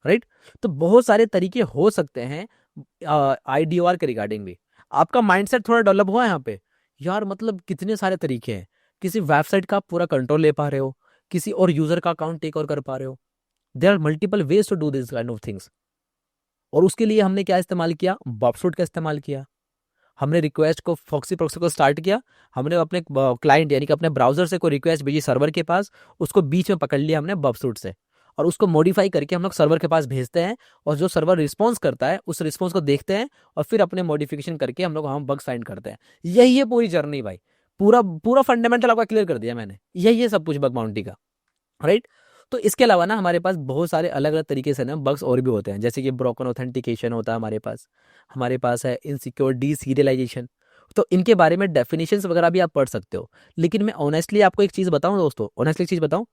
B: राइट। तो बहुत सारे तरीके हो सकते हैं IDOR के रिगार्डिंग भी। आपका माइंडसेट थोड़ा डेवलप हुआ है यहाँ पे, यार मतलब कितने सारे तरीके हैं। किसी वेबसाइट का पूरा कंट्रोल ले पा रहे हो, किसी और यूजर का अकाउंट टेक ओवर कर पा रहे हो। There are multiple ways to do this kind of things. और उसके लिए हमने क्या इस्तेमाल किया? बॉबसूट का इस्तेमाल किया। हमने रिक्वेस्ट को फॉक्सी प्रोक्सी को स्टार्ट किया, हमने अपने क्लाइंट यानी कि अपने ब्राउजर से कोई रिक्वेस्ट भेजी सर्वर के पास, उसको बीच में पकड़ लिया हमने बॉबसूट से, और उसको मॉडिफाई करके हम लोग सर्वर के पास भेजते हैं, और जो सर्वर रिस्पॉन्स करता है उस रिस्पॉन्स को देखते हैं, और फिर अपने मॉडिफिकेशन करके हम लोग बग्स फाइंड करते हैं। यही है पूरी जर्नी भाई। पूरा पूरा फंडामेंटल आपका क्लियर कर दिया मैंने, यही है सब कुछ बग बाउंटी का, राइट। तो इसके अलावा ना हमारे पास बहुत सारे अलग अलग तरीके से ना बग्स और भी होते हैं, जैसे कि ब्रोकन ऑथेंटिकेशन होता है हमारे पास है इनसिक्योर डीसीरियलाइजेशन। तो इनके बारे में डेफिनेशंस वगैरह भी आप पढ़ सकते हो। लेकिन मैं ऑनेस्टली आपको एक चीज़ बताऊं दोस्तों, ऑनेस्टली एक चीज़ बताऊं,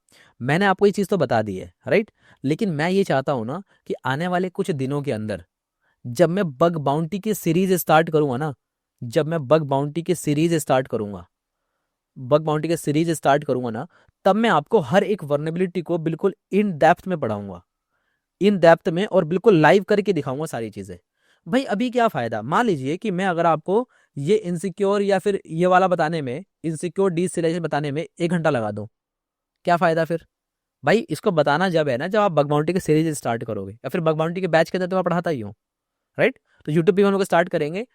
B: मैंने आपको ये चीज़ तो बता दी है, राइट। लेकिन मैं ये चाहता हूं ना कि आने वाले कुछ दिनों के अंदर जब मैं बग बाउंटी की सीरीज स्टार्ट करूंगा ना, जब मैं बग बाउंटी की सीरीज स्टार्ट करूंगा, बग बाउंटी की सीरीज स्टार्ट करूंगा ना, तब मैं आपको हर एक वर्नेबिलिटी को बिल्कुल इन डेप्थ में पढ़ाऊंगा, इन डेप्थ में, और बिल्कुल लाइव करके दिखाऊंगा सारी चीजें। भाई अभी क्या फायदा? मान लीजिए कि मैं अगर आपको ये इनसिक्योर या फिर ये वाला बताने में, इनसिक्योर डीसिलेशन बताने में 1 घंटा लगा दूं, क्या फायदा फिर? भाई इसको बताना जब है ना, जब आप बग बाउंटी की सीरीज स्टार्ट करोगे, या फिर बग बाउंटी के बैच के अंदर तो मैं पढ़ाता ही हूँ, राइट। तो यूट्यूब पे हम लोग स्टार्ट करेंगे।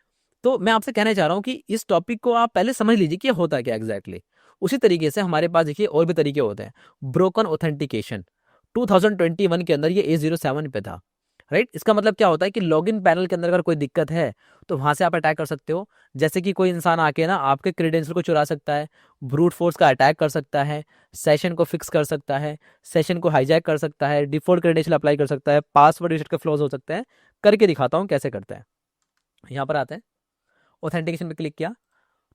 B: तो मैं आपसे कहना चाह रहा हूँ कि इस टॉपिक को आप पहले समझ लीजिए कि होता क्या एग्जैक्टली। उसी तरीके से हमारे पास देखिए और भी तरीके होते हैं। ब्रोकन ऑथेंटिकेशन 2021 के अंदर ये A07 पे था, राइट। इसका मतलब क्या होता है कि लॉगिन पैनल के अंदर अगर कोई दिक्कत है तो वहां से आप अटैक कर सकते हो। जैसे कि कोई इंसान आके ना आपके क्रेडेंशियल को चुरा सकता है, ब्रूट फोर्स का अटैक कर सकता है, सेशन को फिक्स कर सकता है, सेशन को हाईजैक कर सकता है, डिफॉल्ट क्रेडेंशियल अप्लाई कर सकता है, पासवर्ड रीसेट के फ्लॉज हो सकते हैं। करके दिखाता हूँ कैसे करते हैं। यहाँ पर आते हैं, ऑथेंटिकेशन पे क्लिक किया,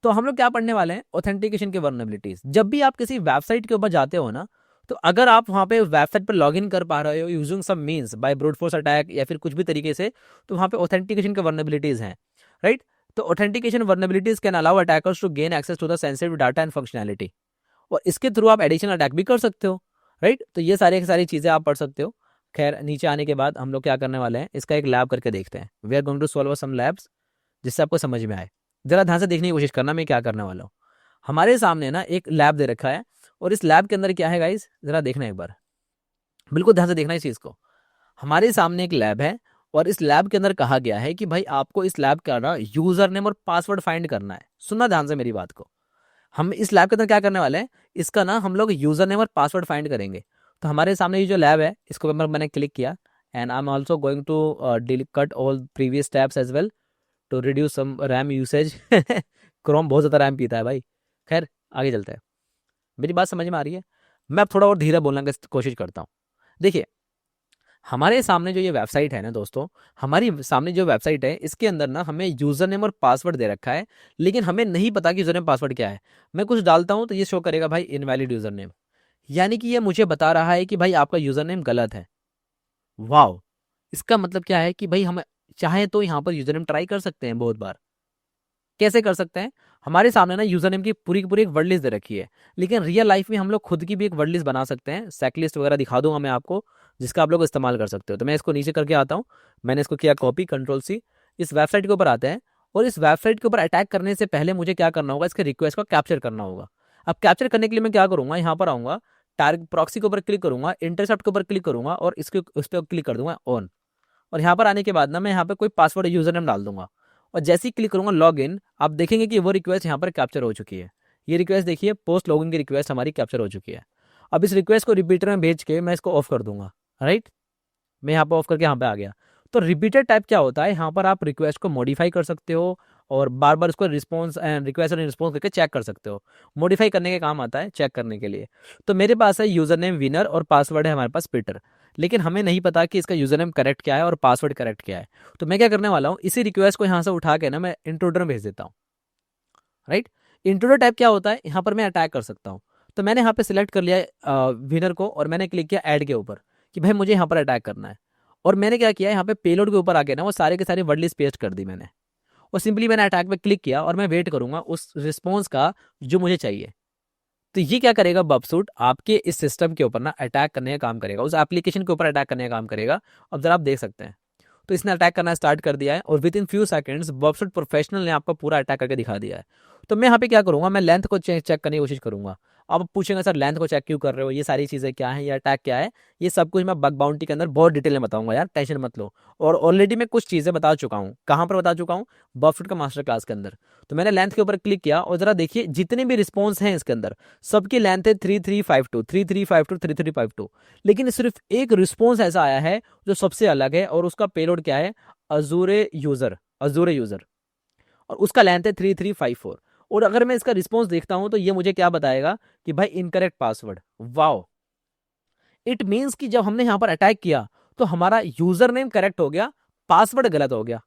B: तो हम लोग क्या पढ़ने वाले हैं? ऑथेंटिकेशन के वर्नेबिलिटीज। जब भी आप किसी वेबसाइट के ऊपर जाते हो ना, तो अगर आप वहां पे वेबसाइट पर लॉगिन कर पा रहे हो using some means by brute force attack या फिर कुछ भी तरीके से, तो वहां पे ऑथेंटिकेशन के वर्नेबिलिटीज हैं, राइट। तो authentication vulnerabilities can allow attackers to gain access to the sensitive data and functionality, और इसके थ्रू आप एडिशनल अटैक भी कर सकते हो, राइट। तो ये सारी चीजें आप पढ़ सकते हो। खैर नीचे आने के बाद हम लोग क्या करने वाले हैं, इसका एक लैब करके देखते हैं। We are going to solve some labs जिससे आपको समझ में आए। जरा ध्यान से देखने की कोशिश करना मैं क्या करने वाला हूँ। हमारे सामने ना एक लैब दे रखा है, और इस लैब के अंदर क्या है गाइस, जरा देखना एक बार, बिल्कुल ध्यान से देखना इस चीज को। हमारे सामने एक लैब है, और इस लैब के अंदर कहा गया है कि भाई आपको इस लैब का ना यूजर नेम और पासवर्ड फाइंड करना है। सुनना ध्यान से मेरी बात को। हम इस लैब के अंदर क्या करने वाले हैं, इसका ना हम लोग यूजर नेम और पासवर्ड फाइंड करेंगे। तो हमारे सामने ये जो लैब है, इसको ऊपर मैंने क्लिक किया, and I am also going to cut all previous tabs as well to reduce some RAM usage. Chrome बहुत ज़्यादा रैम पीता है भाई। खैर आगे चलते हैं, मेरी बात समझ में आ रही है? मैं अब थोड़ा और धीरे बोलने की कोशिश करता हूँ। देखिए हमारे सामने जो ये वेबसाइट है ना दोस्तों, हमारी सामने जो वेबसाइट है, इसके अंदर ना हमें यूज़र नेम और पासवर्ड दे रखा है, लेकिन हमें नहीं पता कि यूज़र नेम पासवर्ड क्या है। मैं कुछ डालता हूँ तो ये शो करेगा भाई इनवैलिड यूज़र नेम, यानी कि ये मुझे बता रहा है कि भाई आपका यूज़र नेम गलत है। वाओ, इसका मतलब क्या है कि भाई हम चाहे तो यहाँ पर यूज़र नेम ट्राई कर सकते हैं बहुत बार। कैसे कर सकते हैं? हमारे सामने ना यूजर नेम की पूरी की पूरी एक वर्ड लिस्ट दे रखी है, लेकिन रियल लाइफ में हम लोग खुद की भी एक वर्ड लिस्ट बना सकते हैं। सेक लिस्ट वगैरह दिखा दूंगा मैं आपको, जिसका आप लोग इस्तेमाल कर सकते हो। तो मैं इसको नीचे करके आता हूँ, मैंने इसको किया कॉपी, Ctrl+C। इस वेबसाइट के ऊपर आते हैं, और इस वेबसाइट के ऊपर अटैक करने से पहले मुझे क्या करना होगा, इसके रिक्वेस्ट को कैप्चर करना होगा। अब कैप्चर करने के लिए मैं क्या करूंगा, यहाँ पर आऊंगा, टारगेट प्रॉक्सी के ऊपर क्लिक करूंगा, इंटरसेप्ट के ऊपर क्लिक करूंगा, और इसके उस पर क्लिक कर दूंगा ऑन। और यहाँ पर आने के बाद ना मैं यहाँ पे कोई पासवर्ड यूजर नेम डाल दूंगा, और जैसे ही क्लिक करूंगा लॉग इन, आप देखेंगे कि वो रिक्वेस्ट यहाँ पर कैप्चर हो चुकी है। ये रिक्वेस्ट देखिए, पोस्ट लॉगिन की रिक्वेस्ट हमारी कैप्चर हो चुकी है। अब इस रिक्वेस्ट को रिपीटर में भेज के मैं इसको ऑफ कर दूंगा, राइट। मैं यहाँ पे ऑफ करके यहाँ पे आ गया। तो रिपीटर टाइप क्या होता है, यहाँ पर आप रिक्वेस्ट को मॉडिफाई कर सकते हो और बार बार उसको रिस्पॉन्स एंड रिक्वेस्ट और रिस्पॉन्स करके चेक कर सकते हो। मॉडिफाई करने के काम आता है चेक करने के लिए। तो मेरे पास है यूजर नेम विनर और पासवर्ड है हमारे पास पीटर, लेकिन हमें नहीं पता कि इसका यूजर नेम करेक्ट क्या है और पासवर्ड करेक्ट क्या है। तो मैं क्या करने वाला हूँ, इसी रिक्वेस्ट को यहाँ से उठा के ना मैं इंट्रूडर में भेज देता हूँ, राइट। इंट्रूडर टाइप क्या होता है, यहाँ पर मैं अटैक कर सकता हूँ। तो मैंने यहाँ पे सिलेक्ट कर लिया विनर को और मैंने क्लिक किया ऐड के ऊपर कि भाई मुझे यहाँ पर अटैक करना है। और मैंने क्या किया, यहाँ पे पेलोड के ऊपर आके ना वो सारे के सारे वर्ड लिस्ट पेस्ट कर दी मैंने, और सिंपली मैंने अटैक पे क्लिक किया और मैं वेट करूंगा उस रिस्पॉन्स का जो मुझे चाहिए। तो ये क्या करेगा, बबसूट आपके इस सिस्टम के ऊपर ना अटैक करने का काम करेगा, उस एप्लीकेशन के ऊपर अटैक करने का काम करेगा। अब जरा आप देख सकते हैं, तो इसने अटैक करना स्टार्ट कर दिया है और with in few seconds Burp Suite professional ने आपका पूरा अटैक करके दिखा दिया है। तो मैं यहाँ पे क्या करूंगा, मैं लेंथ को चेक करने की कोशिश करूंगा। अब पूछेंगे सर लेंथ को चेक क्यों कर रहे हो, ये सारी चीज़ें क्या है, ये अटैक क्या है, ये सब कुछ मैं बग बाउंटी के अंदर बहुत डिटेल में बताऊंगा यार, टेंशन मत लो। और ऑलरेडी मैं कुछ चीज़ें बता चुका हूँ, कहाँ पर बता चुका हूँ, बबसूट का मास्टर क्लास के अंदर। तो मैंने लेंथ के ऊपर क्लिक किया और जरा देखिए जितने भी रिस्पॉन्स हैं इसके अंदर सबकी लेंथ है 3352 3352 3352, लेकिन सिर्फ एक रिस्पॉन्स ऐसा आया है जो सबसे अलग है और उसका पेलोड क्या है, अजूरे यूजर और उसका लेंथ है 3354। और अगर मैं इसका रिस्पॉन्स देखता हूं तो ये मुझे क्या बताएगा कि भाई incorrect password. Wow, it means कि जब हमने यहां पर अटैक किया तो हमारा यूजर नेम करेक्ट हो गया, पासवर्ड गलत हो गया।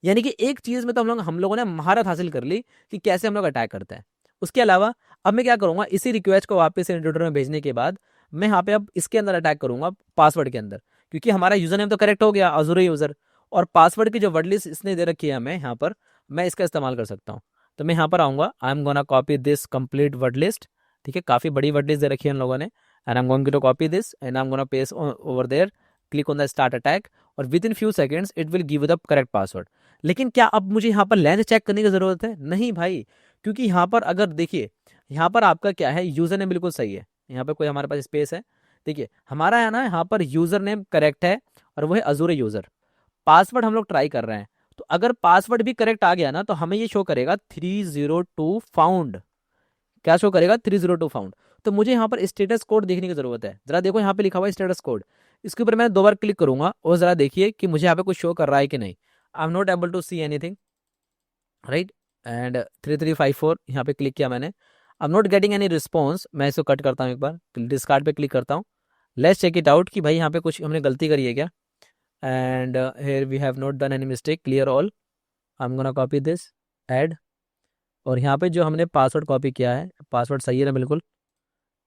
B: यानी कि एक चीज में तो हम लोगों ने महारत हासिल कर ली कि कैसे हम लोग अटैक करते हैं। उसके अलावा अब मैं क्या करूंगा, इसी रिक्वेस्ट को वापस इंट्रूडर में भेजने के बाद मैं यहाँ पे अब इसके अंदर अटैक करूंगा पासवर्ड के अंदर, क्योंकि हमारा यूजर नेम तो करेक्ट हो गया अजूरे यूजर, और पासवर्ड की जो वर्ड लिस्ट इसने दे रखी है हमें यहाँ पर, मैं इसका इस्तेमाल कर सकता हूँ। तो मैं यहाँ पर आऊंगा, आई am gonna copy this complete word list. ठीक है, काफी बड़ी वर्ड लिस्ट दे रखी है इन लोगों ने, and I am going to copy this and I am gonna paste over there, click on the start attack और with in few seconds it will give the correct password. लेकिन क्या अब मुझे यहाँ पर लेंथ चेक करने की जरूरत है? नहीं भाई, क्योंकि यहाँ पर अगर देखिए, यहाँ पर आपका क्या है, यूजर नेम बिल्कुल सही है, यहाँ पर कोई हमारे पास स्पेस है। देखिए हमारा है ना, यहाँ पर यूजर नेम करेक्ट है और वो है अजूरे यूजर। पासवर्ड हम लोग ट्राई कर रहे हैं, तो अगर पासवर्ड भी करेक्ट आ गया ना तो हमें ये शो करेगा 302 फाउंड। क्या शो करेगा? 302 फाउंड। तो मुझे यहाँ पर स्टेटस कोड देखने की जरूरत है। जरा देखो यहाँ पे लिखा हुआ है स्टेटस कोड, इसके ऊपर मैं 2 बार क्लिक करूंगा और जरा देखिए कि मुझे यहाँ पे कुछ शो कर रहा है कि नहीं। I am not able to see anything, right. And 3354 यहाँ पे क्लिक किया मैंने, I am not getting any response. मैं इसको कट करता हूँ, एक बार डिस्कार्ड पे क्लिक करता हूँ। लेट्स चेक इट आउट कि भाई यहाँ पे कुछ हमने गलती करी है क्या। And here we have not done any mistake, clear all. I am gonna copy this, add, और यहाँ पे जो हमने पासवर्ड कॉपी किया है, पासवर्ड सही है ना बिल्कुल,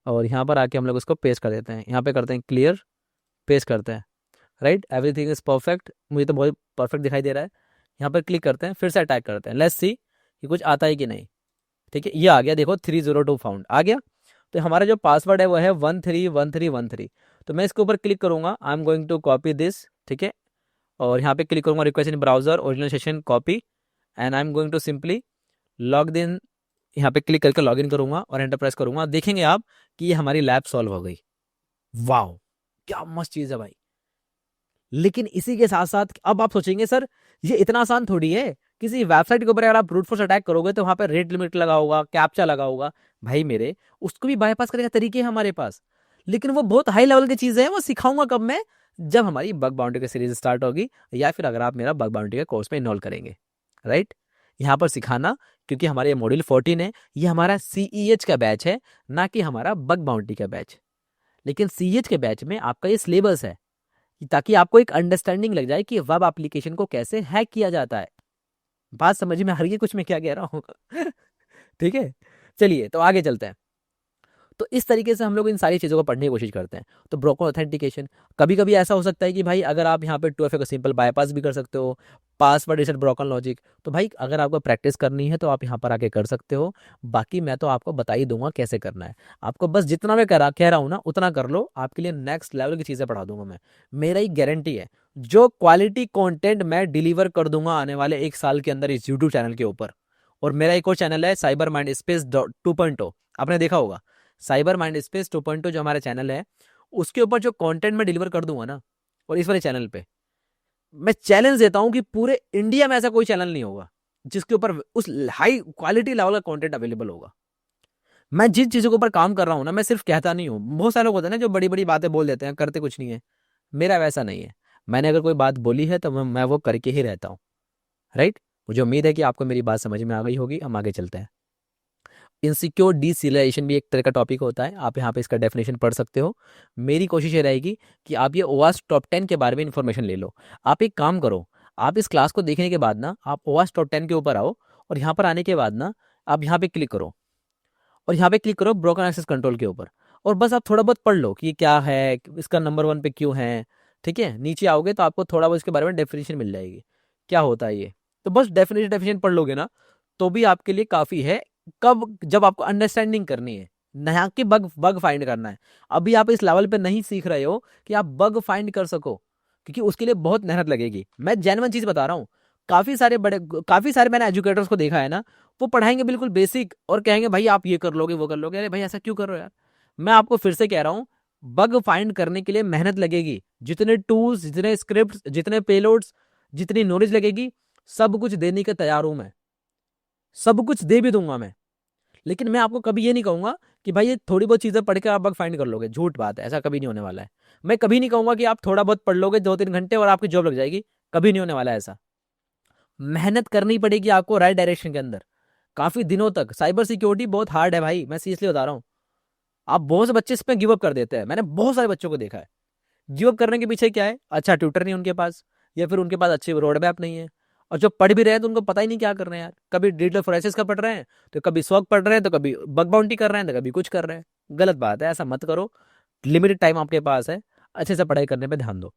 B: और यहाँ पर आके हम लोग उसको पेस्ट कर देते हैं। यहाँ पे करते हैं क्लियर, पेस्ट करते हैं, राइट। एवरीथिंग इज परफेक्ट, मुझे तो बहुत परफेक्ट दिखाई दे रहा है। यहाँ पर क्लिक करते हैं, फिर से अटैक करते हैं, लेट्स सी कि कुछ आता है कि नहीं। ठीक है, ये आ गया, देखो 302 फाउंड आ गया। तो हमारा जो पासवर्ड है वो है 131313। तो मैं इसके ऊपर क्लिक करूंगा, I am going to copy this, ठीक है, और यहाँ पे क्लिक करूंगा request in browser original session copy, and I am going to simply log in. यहाँ पे क्लिक करके लॉग इन करूंगा और एंटर प्रेस करूंगा, देखेंगे आप कि ये हमारी लैब सॉल्व हो गई। वाओ, क्या मस्त चीज है भाई। लेकिन इसी के साथ साथ अब आप सोचेंगे सर ये इतना आसान थोड़ी है, किसी वेबसाइट के ऊपर अगर आप ब्रूट फोर्स अटैक करोगे तो वहां पर रेट लिमिट लगा होगा, कैप्चा लगा होगा। भाई मेरे, उसको भी बाईपास करने का तरीके हैं हमारे पास, लेकिन वो बहुत हाई लेवल की चीजें हैं, वो सिखाऊंगा कब मैं, जब हमारी बग बाउंड्री की सीरीज स्टार्ट होगी, या फिर अगर आप मेरा बग बाउंड्री का कोर्स में इनरोल करेंगे, राइट। यहाँ पर सिखाना, क्योंकि हमारे ये मॉड्यूल 14 है, ये हमारा CEH का बैच है, ना कि हमारा बग बाउंड्री का बैच। लेकिन CEH के बैच में आपका ये सिलेबस है, ताकि आपको एक अंडरस्टैंडिंग लग जाए कि वेब एप्लीकेशन को कैसे हैक किया जाता है। बात समझ में आ रही है कुछ मैं क्या कह रहा हूँ? ठीक है, चलिए तो आगे चलते हैं। तो इस तरीके से हम लोग इन सारी चीज़ों को पढ़ने की कोशिश करते हैं। तो ब्रोकन ऑथेंटिकेशन, कभी कभी ऐसा हो सकता है कि भाई अगर आप यहाँ पे 2FA को सिंपल बाईपास भी कर सकते हो, पासवर्ड रीसेट ब्रोकन लॉजिक, तो भाई अगर आपको प्रैक्टिस करनी है तो आप यहाँ पर आके कर सकते हो। बाकी मैं तो आपको बता ही दूंगा कैसे करना है, आपको बस जितना मैं कह रहा हूँ ना उतना कर लो, आपके लिए नेक्स्ट लेवल की चीज़ें पढ़ा दूंगा मैं, मेरा ही गारंटी है। जो क्वालिटी कॉन्टेंट मैं डिलीवर कर दूंगा आने वाले 1 साल के अंदर इस यूट्यूब चैनल के ऊपर। और मेरा एक और चैनल है साइबर माइंड स्पेस 2.0, आपने देखा होगा साइबर माइंड स्पेस 2.0 जो हमारा चैनल है, उसके ऊपर जो कंटेंट मैं डिलीवर कर दूंगा ना, और इस वाले चैनल पे मैं चैलेंज देता हूं कि पूरे इंडिया में ऐसा कोई चैनल नहीं होगा जिसके ऊपर उस हाई क्वालिटी लेवल का कंटेंट अवेलेबल होगा। मैं जिन चीज़ों के ऊपर काम कर रहा हूँ ना, मैं सिर्फ कहता नहीं हूँ। बहुत सारे लोग होते हैं ना जो बड़ी बड़ी बातें बोल देते हैं, करते कुछ नहीं है। मेरा वैसा नहीं है। मैंने अगर कोई बात बोली है तो मैं वो करके ही रहता हूँ। राइट। मुझे उम्मीद है कि आपको मेरी बात समझ में आ गई होगी। हम आगे चलते हैं। इनसिक्योर डिसिलेशन भी एक तरह का टॉपिक होता है, आप यहाँ पे इसका डेफिनेशन पढ़ सकते हो। मेरी कोशिश ये रहेगी कि आप ये ओवास टॉप 10 के बारे में इन्फॉर्मेशन ले लो। आप एक काम करो, आप इस क्लास को देखने के बाद ना आप ओवास टॉप 10 के ऊपर आओ, और यहाँ पर आने के बाद ना आप यहाँ पे क्लिक करो, और यहाँ पे क्लिक करो ब्रोकन एक्सेस कंट्रोल के ऊपर, और बस आप थोड़ा बहुत पढ़ लो कि ये क्या है, इसका नंबर 1 पे क्यों है। ठीक है, नीचे आओगे तो आपको थोड़ा बहुत इसके बारे में डेफिनेशन मिल जाएगी, क्या होता है ये। तो बस डेफिनेशन पढ़ लोगे ना तो भी आपके लिए काफ़ी है। कब, जब आपको अंडरस्टैंडिंग करनी है, ना कि बग बग फाइंड करना है। अभी आप इस लेवल पे नहीं सीख रहे हो कि आप बग फाइंड कर सको, क्योंकि उसके लिए बहुत मेहनत लगेगी। मैं जेन्युइन चीज़ बता रहा हूँ। काफ़ी सारे मैंने एजुकेटर्स को देखा है ना, वो पढ़ाएंगे बिल्कुल बेसिक और कहेंगे भाई आप ये कर लोगे वो कर लोगे। अरे भाई ऐसा क्यों कर रहे हो यार। मैं आपको फिर से कह रहा हूँ, बग फाइंड करने के लिए मेहनत लगेगी। जितने टूल्स, जितने स्क्रिप्ट, जितने पेलोड्स, जितनी नॉलेज लगेगी, सब कुछ देने के तैयार हूं मैं। सब कुछ दे भी दूंगा मैं। लेकिन मैं आपको कभी ये नहीं कहूंगा कि भाई ये थोड़ी बहुत चीजें पढ़ के आप बग फाइंड कर लोगे। झूठ बात है, ऐसा कभी नहीं होने वाला है। मैं कभी नहीं कहूंगा कि आप थोड़ा बहुत पढ़ लोगे 2-3 घंटे और आपकी जॉब लग जाएगी। कभी नहीं होने वाला है ऐसा। मेहनत करनी पड़ेगी आपको राइट डायरेक्शन के अंदर, काफी दिनों तक। साइबर सिक्योरिटी बहुत हार्ड है भाई, मैं सीरियसली बता रहा हूँ। आप बहुत से बच्चे इस पर गिव अप कर देते हैं, मैंने बहुत सारे बच्चों को देखा है। गिव अप करने के पीछे क्या है, अच्छा ट्यूटर नहीं उनके पास, या फिर उनके पास अच्छी रोड मैप नहीं है। और जो पढ़ भी रहे हैं तो उनको पता ही नहीं क्या कर रहे हैं यार। कभी डिजिटल फोरेंसिक्स का पढ़ रहे हैं, तो कभी SOC पढ़ रहे हैं, तो कभी बग बाउंटी कर रहे हैं, तो कभी कुछ कर रहे हैं। गलत बात है, ऐसा मत करो। लिमिटेड टाइम आपके पास है, अच्छे से पढ़ाई करने पे ध्यान दो।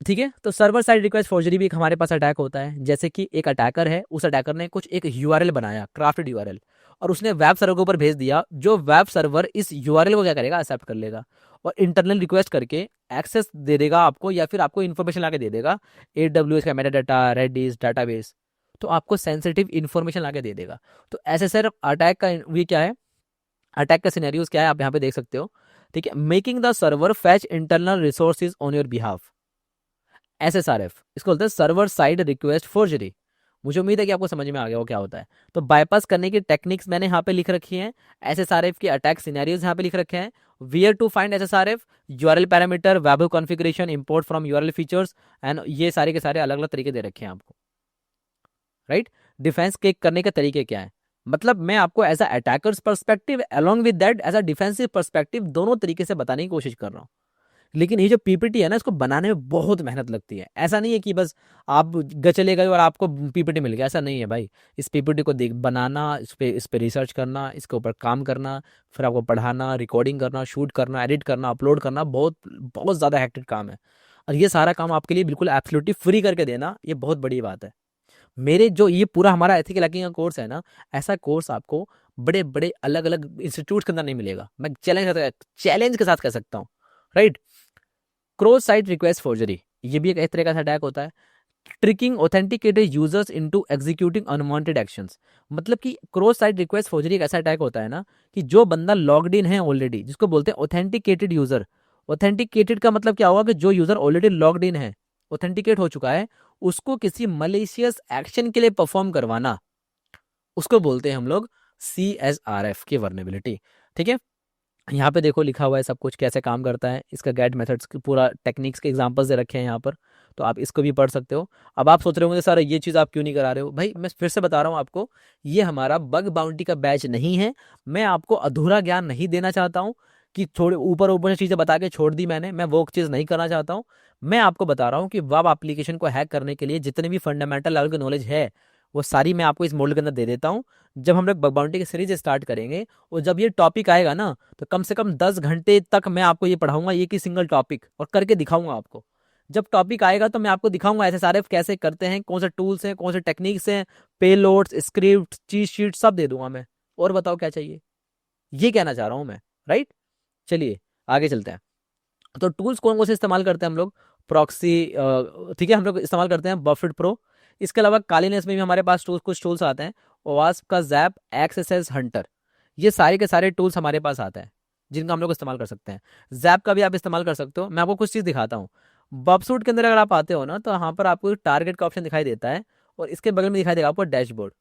B: ठीक है, तो सर्वर साइड रिक्वेस्ट फोर्जरी भी एक हमारे पास अटैक होता है। जैसे कि एक अटैकर है, उस अटैकर ने कुछ एक यूआरएल बनाया, क्राफ्टेड यूआरएल, और उसने वेब सर्वर के ऊपर भेज दिया। जो वेब सर्वर इस यूआरएल को क्या करेगा, एक्सेप्ट कर लेगा और इंटरनल रिक्वेस्ट करके एक्सेस दे देगा आपको, या फिर आपको इन्फॉर्मेशन लाके दे देगा। AWS का मेटा डाटा, रेडिस डाटाबेस, तो आपको सेंसिटिव इन्फॉर्मेशन लाके दे देगा। तो ऐसे सर अटैक का ये क्या है, अटैक का सिनेरियोस क्या है, आप यहाँ पे देख सकते हो। ठीक है, making the server fetch internal resources on your behalf, SSRF, इसको बोलते हैं सर्वर साइड रिक्वेस्ट फोर्जरी। मुझे उम्मीद है कि आपको समझ में आ गया वो क्या होता है। तो बाईपास करने की टेक्निक्स मैंने यहाँ पे लिख रखी हैं। SSRF के अटैक सिनेरियोज यहाँ पे लिख रखे हैं। Where to find SSRF, URL parameter, web configuration, import from URL features, and ये सारे के सारे अलग अलग तरीके दे रखे हैं आपको। राइट। डिफेंस के करने के तरीके क्या है, मतलब मैं आपको as a attacker's perspective along with that as a defensive perspective दोनों तरीके से बताने की कोशिश कर रहा हूँ। लेकिन ये जो पीपीटी है ना, इसको बनाने में बहुत मेहनत लगती है। ऐसा नहीं है कि बस आप चले गए और आपको पीपीटी मिल गया, ऐसा नहीं है भाई। इस पीपीटी को देख बनाना, इस पे रिसर्च करना, इसके ऊपर काम करना, फिर आपको पढ़ाना, रिकॉर्डिंग करना, शूट करना, एडिट करना, अपलोड करना, बहुत बहुत ज़्यादा हेक्टिक काम है। और ये सारा काम आपके लिए बिल्कुल एब्सोल्युटली फ्री करके देना, ये बहुत बड़ी बात है। मेरे जो ये पूरा हमारा एथिकल हैकिंग का कोर्स है ना, ऐसा कोर्स आपको बड़े बड़े अलग अलग इंस्टीट्यूट के अंदर नहीं मिलेगा। मैं चैलेंज के साथ कह सकता हूँ। Right. Cross site request forgery, ये भी एक तरह का अटैक होता है। Tricking authenticated users into executing unwanted actions, मतलब कि क्रॉस साइट रिक्वेस्ट फोर्जरी एक ऐसा अटैक होता है ना कि जो बंदा लॉग्ड इन है ऑलरेडी, जिसको बोलते हैं ऑथेंटिकेटेड यूजर। ऑथेंटिकेटेड का मतलब क्या होगा कि जो यूजर ऑलरेडी लॉग्ड इन है, ऑथेंटिकेट हो चुका है, उसको किसी मलेशियस एक्शन के लिए परफॉर्म करवाना, उसको बोलते हैं हम लोग CSRF की वर्नेबिलिटी। ठीक है, यहाँ पे देखो लिखा हुआ है सब कुछ कैसे काम करता है। इसका गेट मेथड्स की पूरा टेक्निक्स के एग्जांपल्स दे रखे हैं यहाँ पर, तो आप इसको भी पढ़ सकते हो। अब आप सोच रहे होंगे सर ये चीज़ आप क्यों नहीं करा रहे हो। भाई मैं फिर से बता रहा हूँ आपको, ये हमारा बग बाउंटी का बैच नहीं है। मैं आपको अधूरा ज्ञान नहीं देना चाहता हूँ कि थोड़े ऊपर ऊपर से चीज़ें बता के छोड़ दी मैंने, मैं वो चीज़ नहीं करना चाहता हूँ। मैं आपको बता रहा हूँ कि वेब एप्लीकेशन को हैक करने के लिए जितने भी फंडामेंटल लेवल की नॉलेज है, वो सारी मैं आपको इस मॉडल के अंदर दे देता हूँ। जब हम लोग बग बाउंटी की सीरीज स्टार्ट करेंगे और जब ये टॉपिक आएगा ना, तो कम से कम 10 घंटे तक मैं आपको ये पढ़ाऊंगा, ये की सिंगल टॉपिक, और करके दिखाऊंगा आपको। जब टॉपिक आएगा तो मैं आपको दिखाऊंगा SSRF कैसे करते हैं, कौन से टूल्स हैं, कौन से टेक्निक्स हैं, पेलोड्स, स्क्रिप्ट, चीट शीट सब दे दूंगा मैं। और बताओ क्या चाहिए, ये कहना चाह रहा हूँ मैं। राइट। चलिए आगे चलते हैं। तो टूल्स कौन कौन से इस्तेमाल करते हैं हम लोग, प्रॉक्सी, ठीक है, हम लोग इस्तेमाल करते हैं बफेट प्रो। इसके अलावा कालीनेस में भी हमारे पास कुछ टूल्स आते हैं, ओवास्प का जैप, एक्सएसएस हंटर, ये सारे के सारे टूल्स हमारे पास आते हैं जिनका हम लोग इस्तेमाल कर सकते हैं। जैप का भी आप इस्तेमाल कर सकते हो। मैं आपको कुछ चीज़ दिखाता हूँ। बबसूट के अंदर अगर आप आते हो ना, तो यहाँ पर आपको टारगेट का ऑप्शन दिखाई देता है, और इसके बगल में दिखाई देगा आपको डैशबोर्ड।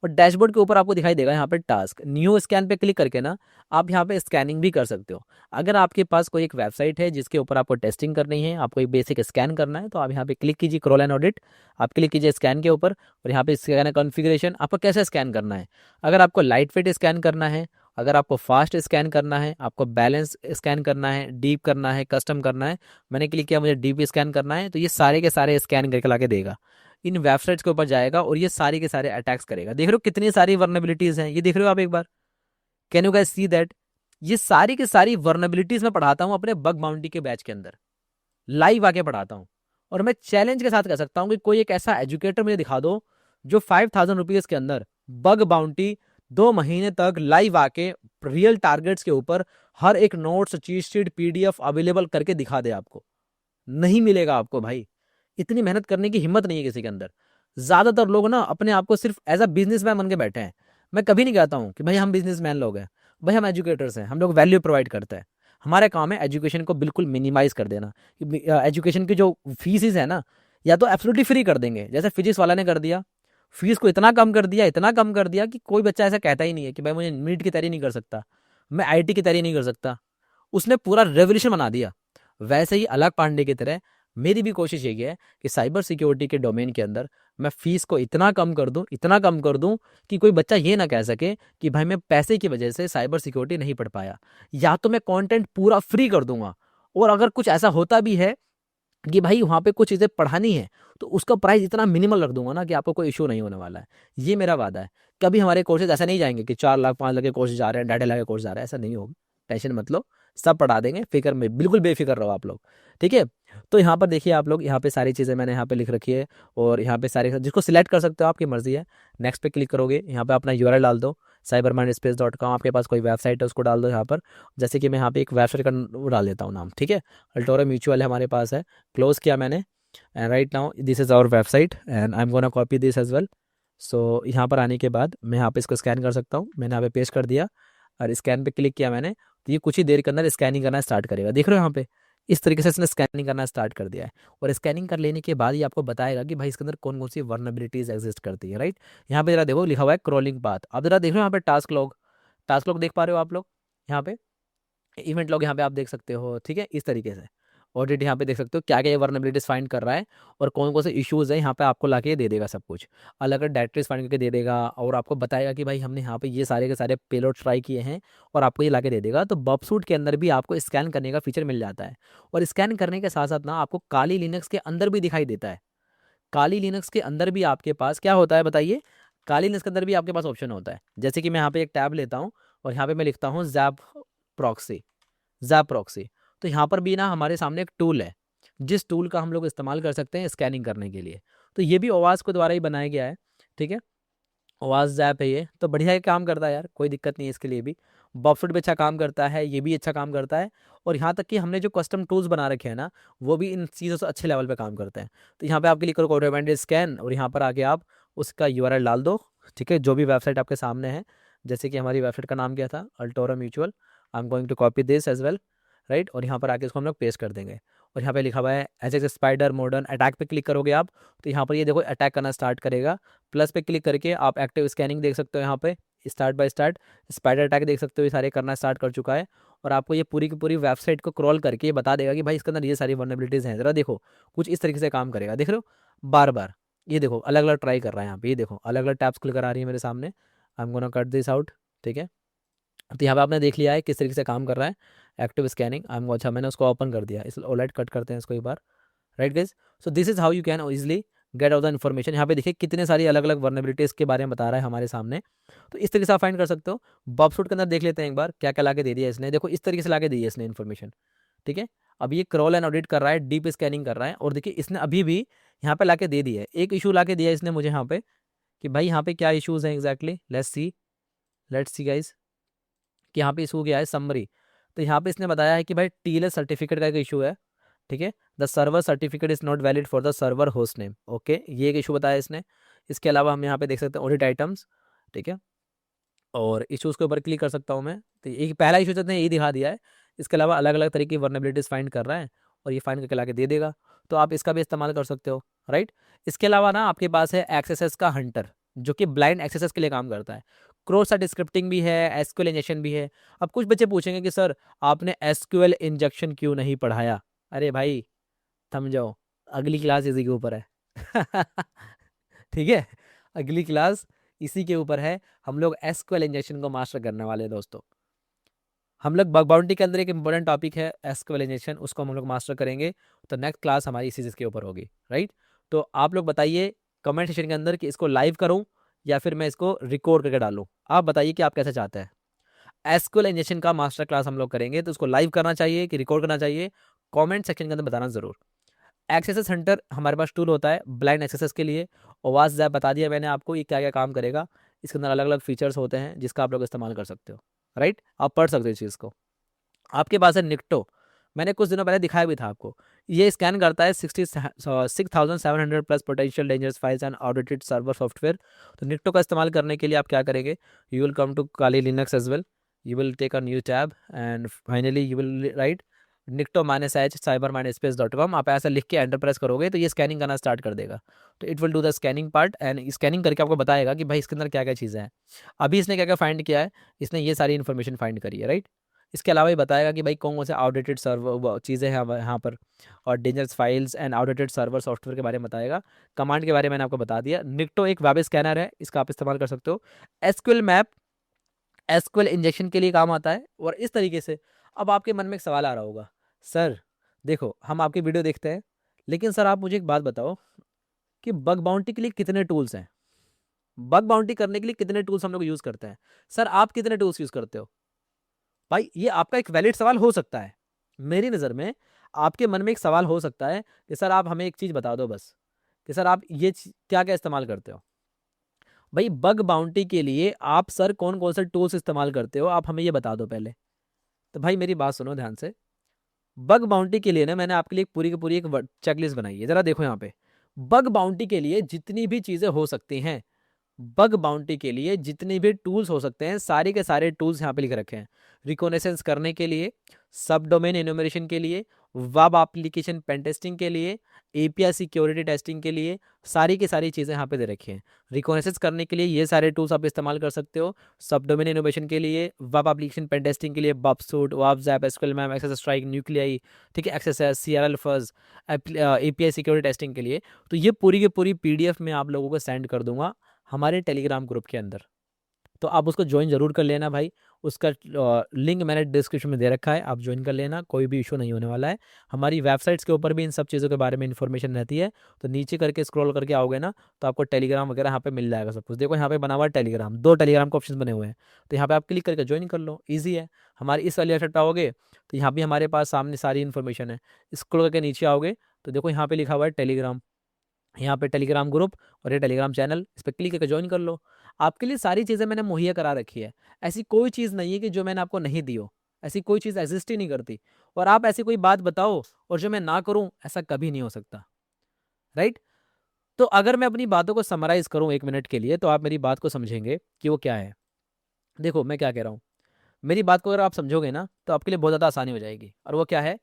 B: और डैशबोर्ड के ऊपर आपको दिखाई देगा यहाँ पे टास्क, न्यू स्कैन पे क्लिक करके ना आप यहाँ पे स्कैनिंग भी कर सकते हो। अगर आपके पास कोई एक वेबसाइट है जिसके ऊपर आपको टेस्टिंग करनी है, आपको एक बेसिक स्कैन करना है, तो आप यहाँ पे क्लिक कीजिए क्रॉल एंड ऑडिट, आप क्लिक कीजिए स्कैन के ऊपर और यहाँ पे स्कैन कॉन्फ़िगरेशन आपको कैसे स्कैन करना है। अगर आपको लाइट वेट स्कैन करना है, अगर आपको फास्ट स्कैन करना है, आपको बैलेंस स्कैन करना है, डीप करना है, कस्टम करना है, मैंने क्लिक किया मुझे डीप स्कैन करना है, तो ये सारे के सारे स्कैन करके ला के देगा, इन वेबसाइट्स के ऊपर जाएगा और ये सारे के सारे अटैक्स करेगा। देख रहे हो कितनी सारी वर्नेबिलिटीज हैं, ये देख रहे हो आप एक बार, can you guys see that? ये सारी की सारी वर्नेबिलिटीज मैं पढ़ाता हूँ अपने बग बाउंटी के बैच के अंदर, लाइव आके पढ़ाता हूँ। और मैं चैलेंज के साथ कह सकता हूँ कि कोई एक ऐसा एजुकेटर मुझे दिखा दो जो 5,000 रुपीज के अंदर बग बाउंटी 2 महीने तक लाइव आके रियल टारगेट्स के ऊपर हर एक notes, cheat sheet, PDF available करके दिखा दे आपको। नहीं मिलेगा आपको भाई, इतनी मेहनत करने की हिम्मत नहीं है किसी के अंदर। ज्यादातर लोग ना अपने आप को सिर्फ एज अ बिजनेसमैन बन के बैठे हैं। मैं कभी नहीं कहता हूँ कि भाई हम बिजनेसमैन लोग हैं, भाई हम एजुकेटर्स हैं, हम लोग वैल्यू प्रोवाइड करते हैं। हमारा काम है एजुकेशन को बिल्कुल मिनिमाइज कर देना। एजुकेशन की जो फीसिस है ना, या तो एब्सोल्युटली फ्री कर देंगे, जैसे फिजिक्स वाला ने कर दिया, फीस को इतना कम कर दिया, इतना कम कर दिया कि कोई बच्चा ऐसा कहता ही नहीं है कि भाई मुझे नीट की तैयारी नहीं कर सकता, मैं आईटी की तैयारी नहीं कर सकता। उसने पूरा रेवोल्यूशन बना दिया। वैसे ही अलग पांडे की तरह मेरी भी कोशिश यही है कि साइबर सिक्योरिटी के डोमेन के अंदर मैं फीस को इतना कम कर दूं, इतना कम कर दूं कि कोई बच्चा ये ना कह सके कि भाई मैं पैसे की वजह से साइबर सिक्योरिटी नहीं पढ़ पाया। या तो मैं कंटेंट पूरा फ्री कर दूंगा, और अगर कुछ ऐसा होता भी है कि भाई वहाँ पे कुछ चीज़ें पढ़ानी है, तो उसका प्राइस इतना मिनिमल रख दूंगा ना कि आपको कोई इशू नहीं होने वाला है। ये मेरा वादा है। कभी हमारे कोर्सेज ऐसा नहीं जाएंगे कि 4 लाख 5 लाख के कोर्सेज जा रहे हैं, 2.5 लाख के कोर्स जा रहे हैं, ऐसा नहीं होगा। टेंशन मत लो, सब पढ़ा देंगे, फिक्र में बिल्कुल बेफिक्र रहो आप लोग, ठीक है। तो यहाँ पर देखिए आप लोग, यहाँ पे सारी चीज़ें मैंने यहाँ पे लिख रखी है, और यहाँ पे सारी जिसको सिलेक्ट कर सकते हो, आपकी मर्जी है। नेक्स्ट पे क्लिक करोगे, यहाँ पे अपना यूआरएल डाल दो, cybermindspace.com। आपके पास कोई वेबसाइट है उसको डाल दो यहाँ पर। जैसे कि मैं यहाँ पे एक वेबसाइट का वो डाल देता हूँ नाम, ठीक है। अल्टोरा म्यूचुअल है हमारे पास है, क्लोज किया मैंने, and right now this is our website and I am gonna copy this as well. So यहाँ पर आने के बाद मैं यहाँ पे इसको स्कैन कर सकता हूँ, मैंने यहाँ पे पेस्ट कर दिया और स्कैन पे क्लिक किया मैंने, तो ये कुछ ही देर के अंदर स्कैनिंग करना स्टार्ट करेगा। देख रहे हो यहाँ पे इस तरीके से इसने स्कैनिंग करना स्टार्ट कर दिया है। और स्कैनिंग कर लेने के बाद ये आपको बताएगा कि भाई इसके अंदर कौन कौन सी वर्नेबिलिटीज एग्जिस्ट करती है, राइट। यहाँ पे जरा देखो लिखा हुआ है क्रॉलिंग पाथ, अब जरा देख रहे हो यहाँ पे टास्क लॉग, टास्क लॉग देख पा रहे हो आप लोग, यहाँ पे इवेंट लॉग यहाँ पे आप देख सकते हो, ठीक है। इस तरीके से ऑडिट यहाँ पे देख सकते हो क्या क्या ये वर्नेबिलिटीज फाइंड कर रहा है और कौन कौन से इश्यूज है, यहाँ पे आपको लाके दे देगा सब कुछ, अलग अलग डायरेक्टरीज फाइंड करके दे देगा, और आपको बताएगा कि भाई हमने यहाँ पे ये सारे के सारे पेलोड ट्राई किए हैं, और आपको ये लाके दे देगा। तो बबसूट के अंदर भी आपको स्कैन करने का फीचर मिल जाता है, और स्कैन करने के साथ साथ ना आपको काली लिनक्स के अंदर भी दिखाई देता है। काली लिनक्स के अंदर भी आपके पास क्या होता है बताइए, काली लिनक्स के अंदर भी आपके पास ऑप्शन होता है। जैसे कि मैं यहाँ पे एक टैब लेता हूँ और यहाँ पे मैं लिखता हूँ जैप प्रॉक्सी, जैप प्रॉक्सी। तो यहाँ पर भी ना हमारे सामने एक टूल है, जिस टूल का हम लोग इस्तेमाल कर सकते हैं स्कैनिंग करने के लिए। तो ये भी ओवास के द्वारा ही बनाया गया है, ठीक है। ओवास जैप है ये, तो बढ़िया ही काम करता है यार, कोई दिक्कत नहीं है इसके लिए भी। बॉफिट भी अच्छा काम करता है, ये भी अच्छा काम करता है, और यहाँ तक कि हमने जो कस्टम टूल्स बना रखे हैं ना, वो भी इन चीज़ों से अच्छे लेवल पे काम करते हैं। तो यहाँ पे आप क्लिक करो रिकमेंडेड स्कैन, और यहाँ पर आके आप उसका यूआरएल डाल दो, ठीक है, जो भी वेबसाइट आपके सामने है। जैसे कि हमारी वेबसाइट का नाम क्या था, Altoro Mutual. I am going to copy this as well, right. और यहाँ पर आके इसको हम लोग पेस्ट कर देंगे, और यहाँ पे लिखा हुआ है as a spider modern attack पे क्लिक करोगे आप, तो यहाँ पर ये देखो अटैक करना स्टार्ट करेगा। प्लस पे क्लिक करके आप एक्टिव स्कैनिंग देख सकते हो, यहाँ पे start by start spider attack देख सकते हो, ये सारे करना स्टार्ट कर चुका है। और आपको ये पूरी की पूरी वेबसाइट को क्रॉल करके ये बता देगा कि भाई इसके अंदर ये सारी वर्नेबिलिटीज़ हैं। जरा देखो कुछ इस तरीके से काम करेगा, देख रहे हो बार बार, ये देखो अलग अलग ट्राई कर रहा है यहाँ पे, ये देखो अलग अलग टैब्स खुल कर आ रही है मेरे सामने। आई am gonna cut this out, ठीक है। तो यहाँ पे आपने देख लिया है किस तरीके से काम कर रहा है एक्टिव स्कैनिंग। आई एम, अच्छा मैंने उसको ओपन कर दिया, इस ऑलराइट कट करते हैं इसको एक बार, right guys. So this is how you can easily get all the information. यहाँ पे देखिए कितने सारी अलग अलग वर्नेबिलिटीज के बारे में बता रहा है हमारे सामने, तो इस तरीके से आप फाइंड कर सकते हो। बॉबसूट के अंदर देख लेते हैं एक बार क्या क्या ला के दे दिया इसने, देखो इस तरीके से ला के दी है इसने इन्फॉर्मेशन, ठीक है। अब ये क्रॉल एंड ऑडिट कर रहा है, डीप स्कैनिंग कर रहा है, और देखिए इसने अभी भी यहाँ पे ला के दे दिया है, एक इशू ला के दिया इसने मुझे यहाँ पे कि भाई यहाँ पे क्या इशूज़ हैं एग्जैक्टली। लेट्स सी गाइस कि यहाँ पे इशू क्या है समरी। तो यहाँ पे इसने बताया है कि भाई टीएलएस सर्टिफिकेट का एक इशू है, ठीक है। The server certificate is not valid for the server host name, okay, ये एक इशू बताया इसने। इसके अलावा हम यहाँ पे देख सकते हैं ऑडिट आइटम्स, ठीक है, और इशूज़ के ऊपर क्लिक कर सकता हूँ मैं। तो एक पहला इशू जो यही दिखा दिया है, इसके अलावा अलग अलग तरीके की वर्नेबिलिटीज़ फाइंड कर रहा है, और ये फाइंड करके ला के दे देगा। तो आप इसका भी इस्तेमाल कर सकते हो, राइट। इसके अलावा ना आपके पास है एक्सएसएस का हंटर, जो कि ब्लाइंड एक्सेसेस के लिए काम करता है। क्रॉस साइट स्क्रिप्टिंग भी है, एसक्यूएल इंजेक्शन भी है। अब कुछ बच्चे पूछेंगे कि सर आपने एसक्यूएल इंजेक्शन क्यों नहीं पढ़ाया? अरे भाई थम जाओ, अगली क्लास इसी के ऊपर है। ठीक है, अगली क्लास इसी के ऊपर है। हम लोग एसक्यूएल इंजेक्शन को मास्टर करने वाले हैं दोस्तों। हम लोग बग बाउंटी के अंदर एक इंपॉर्टेंट टॉपिक है एसक्यूएल इंजेक्शन, उसको हम लोग मास्टर करेंगे। तो नेक्स्ट क्लास हमारी इसी चीज़ के ऊपर होगी, राइट। तो आप लोग बताइए कमेंट सेक्शन के अंदर कि इसको लाइव करूं या फिर मैं इसको रिकॉर्ड करके डालूं। आप बताइए कि आप कैसे चाहते हैं। एसक्यूएल इंजेक्शन का मास्टर क्लास हम लोग करेंगे, तो उसको लाइव करना चाहिए कि रिकॉर्ड करना चाहिए, कमेंट सेक्शन के अंदर बताना जरूर। एक्सेसेस हंटर हमारे पास टूल होता है ब्लाइंड एक्सेसेस के लिए। ओवास जैप बता दिया मैंने आपको ये क्या क्या काम करेगा। इसके अंदर अलग अलग फीचर्स होते हैं जिसका आप लोग इस्तेमाल कर सकते हो, राइट। आप पढ़ सकते हो इस चीज़ को। आपके पास है निक्टो, मैंने कुछ दिनों पहले दिखाया भी था आपको। ये स्कैन करता है 6,700 plus potential dangerous files and audited server software. तो निक्टो का इस्तेमाल करने के लिए आप क्या करेंगे, you will come to Kali Linux as well, you will take a new tab and finally you will write nicto-h cyber-space.com। आप ऐसा लिख के एंटर प्रेस करोगे तो ये स्कैनिंग करना स्टार्ट कर देगा। तो it will do the scanning part and scanning करके आपको बताएगा कि भाई इसके अंदर क्या क्या चीज़ें हैं। अभी इसने क्या क्या फाइंड किया है, इसने ये सारी इन्फॉर्मेशन फाइंड करी है, राइट। इसके अलावा ये बताएगा कि भाई कौन कौन से आउटडेटेड सर्वर चीज़ें हैं यहाँ पर, और dangerous files and outdated server software के बारे में बताएगा। कमांड के बारे में मैंने आपको बता दिया। निक्टो एक वेब स्कैनर है, इसका आप इस्तेमाल कर सकते हो। एसक्यूएल मैप एसक्यूएल इंजेक्शन के लिए काम आता है। और इस तरीके से अब आपके मन में एक सवाल आ रहा होगा, सर देखो हम आपकी वीडियो देखते हैं, लेकिन सर आप मुझे एक बात बताओ कि बग बाउंटी के लिए कितने टूल्स हैं, बग बाउंटी करने के लिए कितने टूल्स हम लोग यूज़ करते हैं। सर आप कितने टूल्स यूज़ करते हो? भाई ये आपका एक वैलिड सवाल हो सकता है। मेरी नज़र में आपके मन में एक सवाल हो सकता है कि सर आप हमें एक चीज़ बता दो बस, कि सर आप ये क्या क्या इस्तेमाल करते हो। भाई बग बाउंटी के लिए आप सर कौन कौन से टूल्स इस्तेमाल करते हो, आप हमें ये बता दो पहले। तो भाई मेरी बात सुनो ध्यान से। बग बाउंटी के लिए ना मैंने आपके लिए एक पूरी की पूरी एक चेकलिस्ट बनाई है, ज़रा देखो यहाँ पे। बग बाउंटी के लिए जितनी भी चीज़ें हो सकती हैं, बग बाउंटी के लिए जितने भी टूल्स हो सकते हैं, सारे के सारे टूल्स यहाँ पे लिख रखे हैं। रिकॉनेसेंस करने के लिए, सब डोमेन इनोमरेशन के लिए, वेब एप्लीकेशन पेन टेस्टिंग के लिए, एपीआई सिक्योरिटी टेस्टिंग के लिए, सारी की सारी चीज़ें यहाँ पे दे रखी हैं। रिकॉनेसेंस करने के लिए ये सारे टूल्स आप इस्तेमाल कर सकते हो। सब डोमेन इनोवेशन के लिए, वेब एप्लीकेशन पेन टेस्टिंग के लिए बबसूट, वापजैप, SQL map, XSStrike, Nuclei, ठीक है, XSS CRLFuzz, API security testing के लिए। तो ये पूरी की पूरी पीडीएफ में आप लोगों को सेंड कर दूंगा हमारे टेलीग्राम ग्रुप के अंदर। तो आप उसको ज्वाइन जरूर कर लेना भाई। उसका लिंक मैंने डिस्क्रिप्शन में दे रखा है, आप ज्वाइन कर लेना, कोई भी इशू नहीं होने वाला है। हमारी वेबसाइट्स के ऊपर भी इन सब चीज़ों के बारे में इन्फॉर्मेशन रहती है। तो नीचे करके स्क्रॉल करके आओगे ना, तो आपको टेलीग्राम वगैरह यहाँ पे मिल जाएगा सब कुछ। देखो यहाँ पे बना हुआ है टेलीग्राम, 2 टेलीग्राम के ऑप्शन बने हुए हैं। तो यहाँ पे आप क्लिक करके ज्वाइन कर लो, ईजी है। हमारी इस वाली वेबसाइट पर आओगे तो यहाँ भी हमारे पास सामने सारी इन्फॉर्मेशन है। स्क्रॉल करके नीचे आओगे तो देखो यहाँ पे लिखा हुआ है टेलीग्राम, यहाँ पे टेलीग्राम ग्रुप और ये टेलीग्राम चैनल, इस पर क्लिक करके ज्वाइन कर लो। आपके लिए सारी चीज़ें मैंने मुहैया करा रखी है। ऐसी कोई चीज़ नहीं है कि जो मैंने आपको नहीं दी हो, ऐसी कोई चीज़ एग्जिस्ट ही नहीं करती। और आप ऐसी कोई बात बताओ और जो मैं ना करूं, ऐसा कभी नहीं हो सकता, राइट। तो अगर मैं अपनी बातों को समराइज करूं 1 मिनट के लिए, तो आप मेरी बात को समझेंगे कि वो क्या है। देखो मैं क्या कह रहा हूँ, मेरी बात को अगर आप समझोगे ना तो आपके लिए बहुत ज़्यादा आसानी हो जाएगी। और वो क्या है,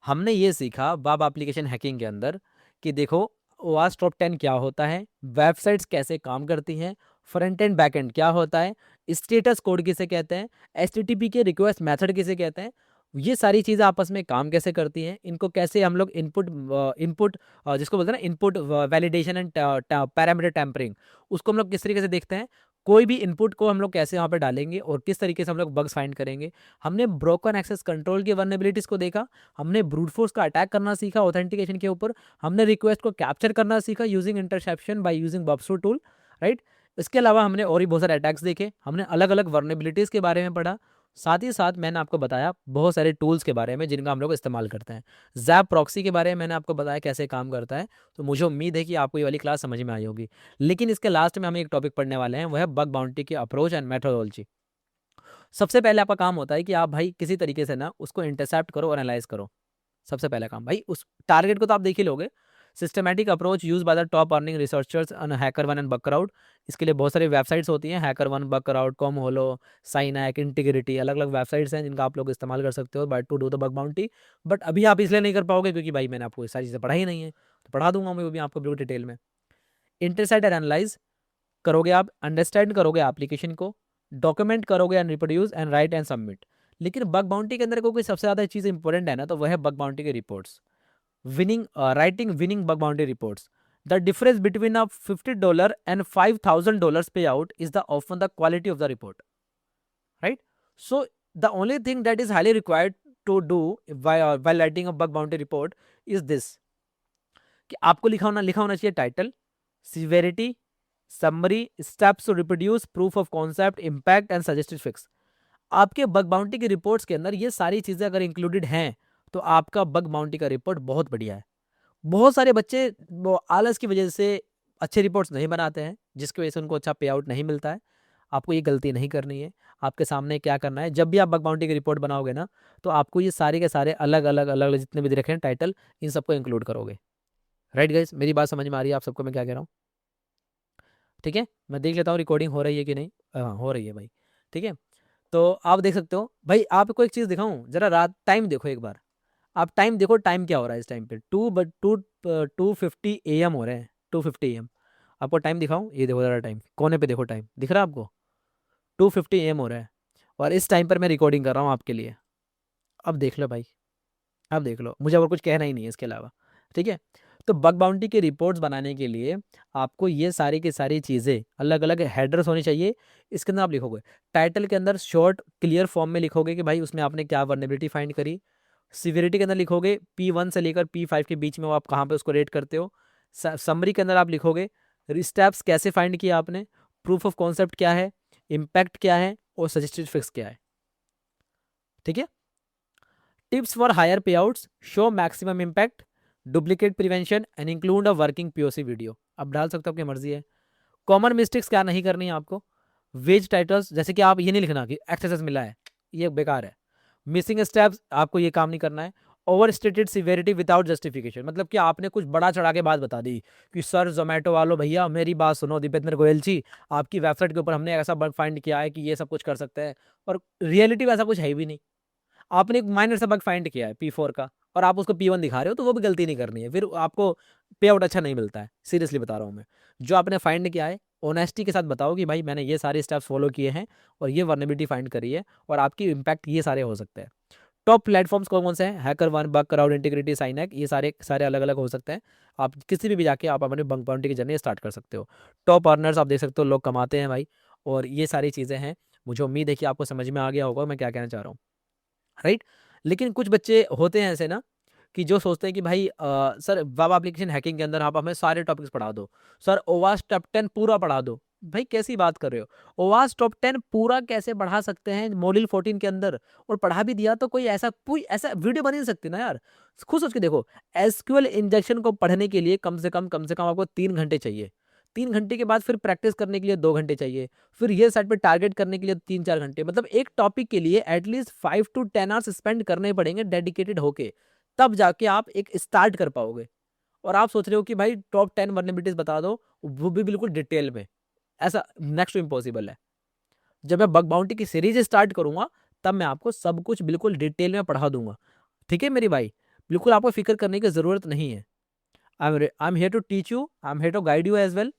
B: हमने ये सीखा वेब एप्लीकेशन हैकिंग के अंदर कि देखो ओवास टॉप 10 क्या होता है, वेबसाइट्स कैसे काम करती हैं, फ्रंट एंड बैक एंड क्या होता है, स्टेटस कोड किसे कहते हैं, एचटीटीपी के रिक्वेस्ट मेथड किसे कहते हैं, ये सारी चीज़ें आपस में काम कैसे करती हैं, इनको कैसे हम लोग इनपुट जिसको बोलते हैं ना input validation and parameter tampering, उसको हम लोग किस तरीके से देखते हैं। कोई भी इनपुट को हम लोग कैसे वहाँ पे डालेंगे और किस तरीके से हम लोग बग्स फाइंड करेंगे। हमने ब्रोकन एक्सेस कंट्रोल की वर्नेबिलिटीज़ को देखा, हमने ब्रूट फोर्स का अटैक करना सीखा ऑथेंटिकेशन के ऊपर, हमने रिक्वेस्ट को कैप्चर करना सीखा यूजिंग इंटरसेप्शन बाय यूजिंग बबसू टूल, राइट। इसके अलावा हमने और भी बहुत सारे अटैक्स देखे, हमने अलग अलग वर्नेबिलिटीज़ के बारे में पढ़ा। साथ ही साथ मैंने आपको बताया बहुत सारे टूल्स के बारे में जिनका हम लोग इस्तेमाल करते हैं। जैप प्रॉक्सी के बारे में मैंने आपको बताया कैसे काम करता है। तो मुझे उम्मीद है कि आपको ये वाली क्लास समझ में आई होगी। लेकिन इसके लास्ट में हम एक टॉपिक पढ़ने वाले हैं, वह है बग बाउंटी की अप्रोच एंड मेथोडोलॉजी। सबसे पहले आपका काम होता है कि आप भाई किसी तरीके से ना उसको इंटरसेप्ट करो और एनालाइज करो। सबसे पहला काम भाई उस टारगेट को तो आप देख ही लोगे। Systematic approach use by the top earning researchers on HackerOne and Bugcrowd. इसके लिए बहुत सारी वेबसाइट्स होती हैं, हैकर वन, बकराउड, कॉम होलो, साइनैक, इंटीग्रिटी, अलग अलग वेबसाइट्स हैं जिनका आप लोग इस्तेमाल कर सकते हो but to do the bug bounty. But अभी आप इसलिए नहीं कर पाओगे क्योंकि भाई मैंने आपको ये सारी चीज़ें पढ़ाई नहीं है, तो पढ़ा दूंगा मैं वो भी आपको बिल्कुल डिटेल में। इंटरसेप्ट एंड एनालाइज, करोगे आप, अंडरस्टैंड करोगे एप्लीकेशन को, डॉक्यूमेंट करोगे and reproduce and right and submit. लेकिन बग बाउंटी के अंदर कोई सबसे ज़्यादा चीज़ इंपॉर्टेंट है ना, तो वह है बग बाउंटी के reports. Winning writing winning bug bounty reports. The difference between a $50 and $5,000 pay out is the often the quality of the report, right? So the only thing that is highly required to do while writing a bug bounty report is this, कि आपको लिखा होना चाहिए title, severity, summary, steps to reproduce, proof of concept, impact and suggested fix. आपके bug bounty की reports के अंदर ये सारी चीजें अगर इंक्लूडेड हैं तो आपका बग बाउंटी का रिपोर्ट बहुत बढ़िया है। बहुत सारे बच्चे वो आलस की वजह से अच्छे रिपोर्ट्स नहीं बनाते हैं, जिसकी वजह से उनको अच्छा पे आउट नहीं मिलता है। आपको ये गलती नहीं करनी है। आपके सामने क्या करना है, जब भी आप बग बाउंटी की रिपोर्ट बनाओगे ना, तो आपको ये सारे के सारे अलग अलग अलग जितने भी दे रखे हैं टाइटल, इन सबको इंक्लूड करोगे। राइट गाइस, मेरी बात समझ में आ रही है आप सबको मैं क्या कह रहा हूँ? ठीक है, मैं देख लेता हूँ रिकॉर्डिंग हो रही है कि नहीं। हाँ, हो रही है भाई। ठीक है, तो आप देख सकते हो भाई। आपको एक चीज़ दिखाऊं, जरा रात टाइम देखो एक बार। आप टाइम देखो, टाइम क्या हो रहा है इस टाइम पे, 2:50 AM हो रहे हैं, 2:50 AM। आपको टाइम दिखाऊं, ये देखो जरा टाइम, कोने पे देखो, टाइम दिख रहा है आपको? 2:50 AM हो रहा है, और इस टाइम पर मैं रिकॉर्डिंग कर रहा हूँ आपके लिए। अब देख लो भाई, अब देख लो, मुझे और कुछ कहना ही नहीं है इसके अलावा। ठीक है, तो बग बाउंटी के रिपोर्ट्स बनाने के लिए आपको ये सारी की सारी चीज़ें, अलग अलग हेडर्स होनी चाहिए। इसके अंदर आप लिखोगे टाइटल के अंदर शॉर्ट क्लियर फॉर्म में लिखोगे कि भाई उसमें आपने क्या वर्नेबिलिटी फाइंड करी। सिविरिटी के अंदर लिखोगे P1 से लेकर P5 के बीच में वो आप कहाँ पे उसको रेट करते हो। समरी के अंदर आप लिखोगे स्टेप्स कैसे फाइंड किया आपने, प्रूफ ऑफ कॉन्सेप्ट क्या है, इम्पैक्ट क्या है, और सजेस्टेड फिक्स क्या है। ठीक है, टिप्स फॉर हायर पे outs, show maximum impact, duplicate prevention and include a working POC video. अब डाल सकते हो, आपकी मर्जी है। कॉमन मिस्टेक्स क्या नहीं करनी है आपको, वेज टाइटल्स, जैसे कि आप ये नहीं लिखना कि एक्सेस मिला है, ये बेकार है। मिसिंग स्टेप्स, आपको ये काम नहीं करना है। Over stated severity without justification, मतलब कि आपने कुछ बड़ा चढ़ा के बात बता दी कि सर जोमेटो वालों भैया मेरी बात सुनो, दीपेंद्र गोयल जी, आपकी वेबसाइट के ऊपर हमने ऐसा बग फाइंड किया है कि ये सब कुछ कर सकते हैं, और रियलिटी वैसा कुछ है भी नहीं। आपने एक माइनर सा बग फाइंड किया है P4 का, और आप उसको P1 दिखा रहे हो, तो वो भी गलती नहीं करनी है, फिर आपको पे आउट अच्छा नहीं मिलता है। सीरियसली बता रहा हूँ मैं, जो आपने फाइंड किया है ऑनेस्टी के साथ बताओ कि भाई मैंने ये सारे स्टेप्स फॉलो किए हैं और ये वर्नेबिलिटी फाइंड करी है, और आपकी इम्पैक्ट ये सारे हो सकते हैं। टॉप प्लेटफॉर्म्स कौन कौन से हैं, HackerOne, Bugcrowd, Intigriti, Synack, ये सारे सारे अलग अलग हो सकते हैं। आप किसी भी जाके आप अपने बग बाउंटी की जर्नी स्टार्ट कर सकते हो। टॉप अर्नर्स आप देख सकते हो, लोग कमाते हैं भाई, और ये सारी चीज़ें हैं। मुझे उम्मीद है कि आपको समझ में आ गया होगा मैं क्या कहना चाह रहा हूँ, राइट? लेकिन कुछ बच्चे होते हैं ऐसे ना, कि जो सोचते हैं कि भाई सर वेब एप्लीकेशन हैकिंग के अंदर आप हमें सारे टॉपिक्स पढ़ा दो, सर ओवास टॉप 10 पूरा पढ़ा दो। भाई कैसी बात कर रहे हो, ओवास टॉप 10 पूरा कैसे पढ़ा सकते हैं मॉड्यूल 14 के अंदर? और पढ़ा भी दिया तो कोई ऐसा वीडियो बन ही नहीं सकती ना यार। खुद सोच के देखो, एसक्यूएल इंजेक्शन को पढ़ने के लिए कम से कम आपको 3 घंटे चाहिए। 3 घंटे के बाद फिर प्रैक्टिस करने के लिए 2 घंटे चाहिए, फिर ये साइड पे टारगेट करने के लिए 3-4 घंटे, मतलब एक टॉपिक के लिए एटलीस्ट 5 to 10 आवर्स स्पेंड करने पड़ेंगे डेडिकेटेड होके, तब जाके आप एक स्टार्ट कर पाओगे। और आप सोच रहे हो कि भाई टॉप 10 वर्नेबिलिटीज बता दो, वो भी बिल्कुल डिटेल में, ऐसा नेक्स्ट टू इम्पॉसिबल है। जब मैं बग बाउंटी की सीरीज स्टार्ट करूंगा, तब मैं आपको सब कुछ बिल्कुल डिटेल में पढ़ा दूंगा। ठीक है मेरी भाई, बिल्कुल आपको फिक्र करने की जरूरत नहीं है। I am here to teach you, I am here to guide you as well,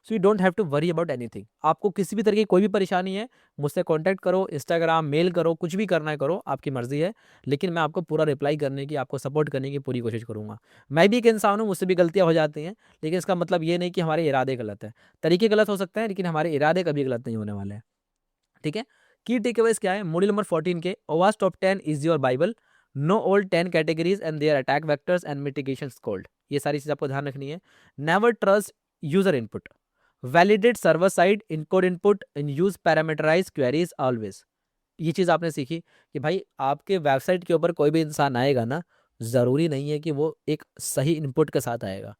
B: so you don't have to worry about anything. आपको किसी भी तरह की कोई भी परेशानी है, मुझसे कांटेक्ट करो, इंस्टाग्राम, मेल करो, कुछ भी करना है करो, आपकी मर्जी है। लेकिन मैं आपको पूरा रिप्लाई करने की, आपको सपोर्ट करने की पूरी कोशिश करूंगा। मैं भी एक इंसान हूँ, मुझसे भी गलतियां हो जाती हैं, लेकिन इसका मतलब ये नहीं कि हमारे इरादे गलत है। तरीके गलत हो सकते हैं, लेकिन हमारे इरादे कभी गलत नहीं होने वाले हैं। ठीक है, की टेकअवेज क्या है मॉड्यूल नंबर 14 के, ओवास top 10 is your Bible, know all 10 categories and their attack vectors and mitigation cold. ये सारी चीज आपको ध्यान रखनी है। Never trust user input, validate server side encode input and use parameterize queries always. ये चीज आपने सीखी कि भाई आपके वेबसाइट के ऊपर कोई भी इंसान आएगा ना, जरूरी नहीं है कि वो एक सही इनपुट के साथ आएगा।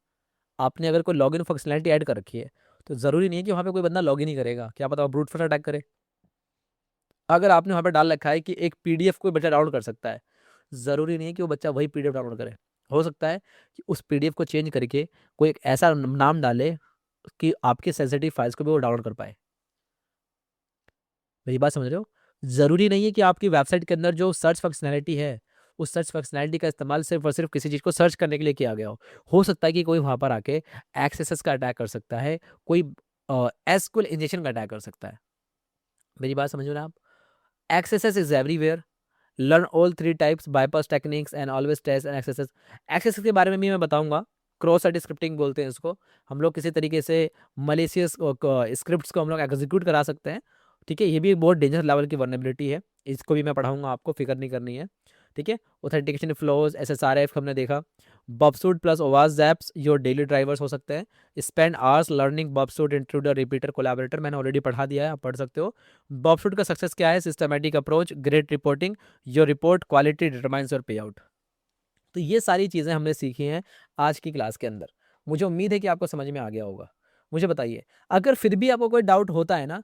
B: आपने अगर कोई लॉगिन फंक्शनैलिटी ऐड कर रखी है, तो जरूरी नहीं है कि वहां पे कोई बंदा लॉगिन ही करेगा, क्या पता वो ब्रूट फोर्स अटैक करे। अगर आपने वहाँ पे डाल रखा है कि एक PDF कोई बच्चा डाउनलोड कर सकता है, ज़रूरी नहीं है कि वो बच्चा वही PDF डाउनलोड करे। हो सकता है कि उस PDF को चेंज करके कोई एक ऐसा नाम डाले कि आपके सेंसिटिव फाइल्स को भी वो डाउनलोड कर पाए। मेरी बात समझ रहे हो? ज़रूरी नहीं है कि आपकी वेबसाइट के अंदर जो सर्च फंक्शनैलिटी है, उस सर्च फंक्शनैलिटी का इस्तेमाल सिर्फ और सिर्फ किसी चीज़ को सर्च करने के लिए किया गया हो सकता है कि कोई वहाँ पर आके एक्सेस का अटैक कर सकता है, कोई एसक्यूएल इंजेक्शन का अटैक कर सकता है। मेरी बात समझ रहे हैं आप? XSS is everywhere, learn all 3 types, bypass techniques and always test and XSS. XSS के बारे में भी मैं बताऊंगा, क्रॉस साइट स्क्रिप्टिंग बोलते हैं इसको। हम लोग किसी तरीके से मलेशियस स्क्रिप्ट्स को हम लोग एग्जीक्यूट करा सकते हैं, ठीक है। ये भी एक बहुत डेंजरस लेवल की वर्नेबिलिटी है, इसको भी मैं पढ़ाऊंगा, आपको फिक्र नहीं करनी है, ठीक है। ऑथेंटिकेशन फ्लोज, SSRF हमने देखा। बबसूट प्लस ओवाज जैप्स योर डेली ड्राइवर्स हो सकते हैं। Spend hours learning Burp Suite intruder repeater collaborator, मैंने ऑलरेडी पढ़ा दिया है, आप पढ़ सकते हो। बबसूट का सक्सेस क्या है? Systematic approach, great reporting, your report quality determines your पे आउट। तो ये सारी चीज़ें हमने सीखी हैं आज की क्लास के अंदर। मुझे उम्मीद है कि आपको समझ में आ गया होगा। मुझे बताइए, अगर फिर भी आपको कोई डाउट होता है ना,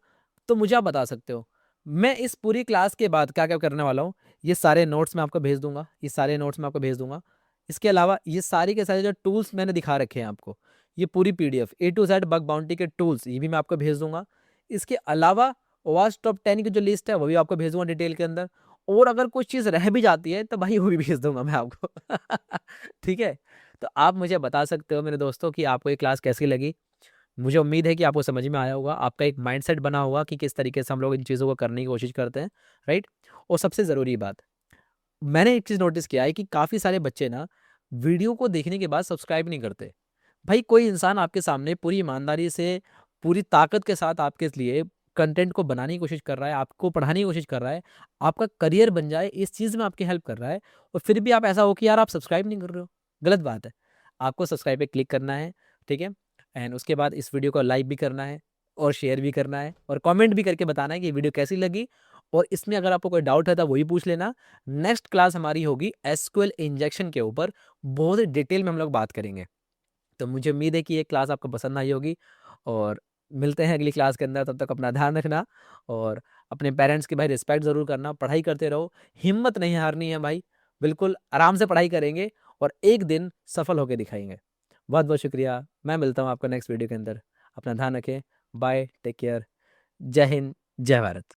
B: तो मुझे आप बता सकते हो। मैं इस पूरी क्लास के बाद क्या क्या करने वाला हूँ, ये सारे नोट्स मैं आपको भेज दूंगा, ये सारे नोट्स मैं आपको भेज दूंगा। इसके अलावा ये सारे के सारे जो टूल्स मैंने दिखा रखे हैं आपको, ये पूरी PDF A to Z bug bounty के टूल्स, ये भी मैं आपको भेज दूंगा। इसके अलावा ओवाज टॉप 10 की जो लिस्ट है वो भी आपको भेज दूंगा डिटेल के अंदर। और अगर कुछ चीज़ रह भी जाती है तो भाई वो भी भेज दूंगा मैं आपको। ठीक है। तो आप मुझे बता सकते हो मेरे दोस्तों कि आपको ये क्लास कैसी लगी। मुझे उम्मीद है कि आपको समझ में आया होगा, आपका एक माइंडसेट बना होगा कि किस तरीके से हम लोग इन चीज़ों को करने की कोशिश करते हैं, राइट। और सबसे ज़रूरी बात, मैंने एक चीज़ नोटिस किया है कि काफ़ी सारे बच्चे ना वीडियो को देखने के बाद सब्सक्राइब नहीं करते। भाई कोई इंसान आपके सामने पूरी ईमानदारी से, पूरी ताकत के साथ आपके लिए कंटेंट को बनाने की कोशिश कर रहा है, आपको पढ़ाने की कोशिश कर रहा है, आपका करियर बन जाए इस चीज़ में आपकी हेल्प कर रहा है, और फिर भी आप ऐसा हो कि यार आप सब्सक्राइब नहीं कर रहे हो, गलत बात है। आपको सब्सक्राइब पे क्लिक करना है, ठीक है। एंड उसके बाद इस वीडियो को लाइक भी करना है और शेयर भी करना है और कमेंट भी करके बताना है कि वीडियो कैसी लगी। और इसमें अगर आपको कोई डाउट है तो वही पूछ लेना। नेक्स्ट क्लास हमारी होगी एसक्यूएल इंजेक्शन के ऊपर, बहुत ही डिटेल में हम लोग बात करेंगे। तो मुझे उम्मीद है कि ये क्लास आपको पसंद आई होगी, और मिलते हैं अगली क्लास के अंदर। तब तक अपना ध्यान रखना और अपने पेरेंट्स की भाई रिस्पेक्ट ज़रूर करना, पढ़ाई करते रहो, हिम्मत नहीं हारनी है भाई, बिल्कुल आराम से पढ़ाई करेंगे और एक दिन सफल होकर दिखाएंगे। बहुत बहुत शुक्रिया, मैं मिलता हूँ आपको नेक्स्ट वीडियो के अंदर। अपना ध्यान रखें, बाय, टेक केयर, जय हिंद, जय भारत।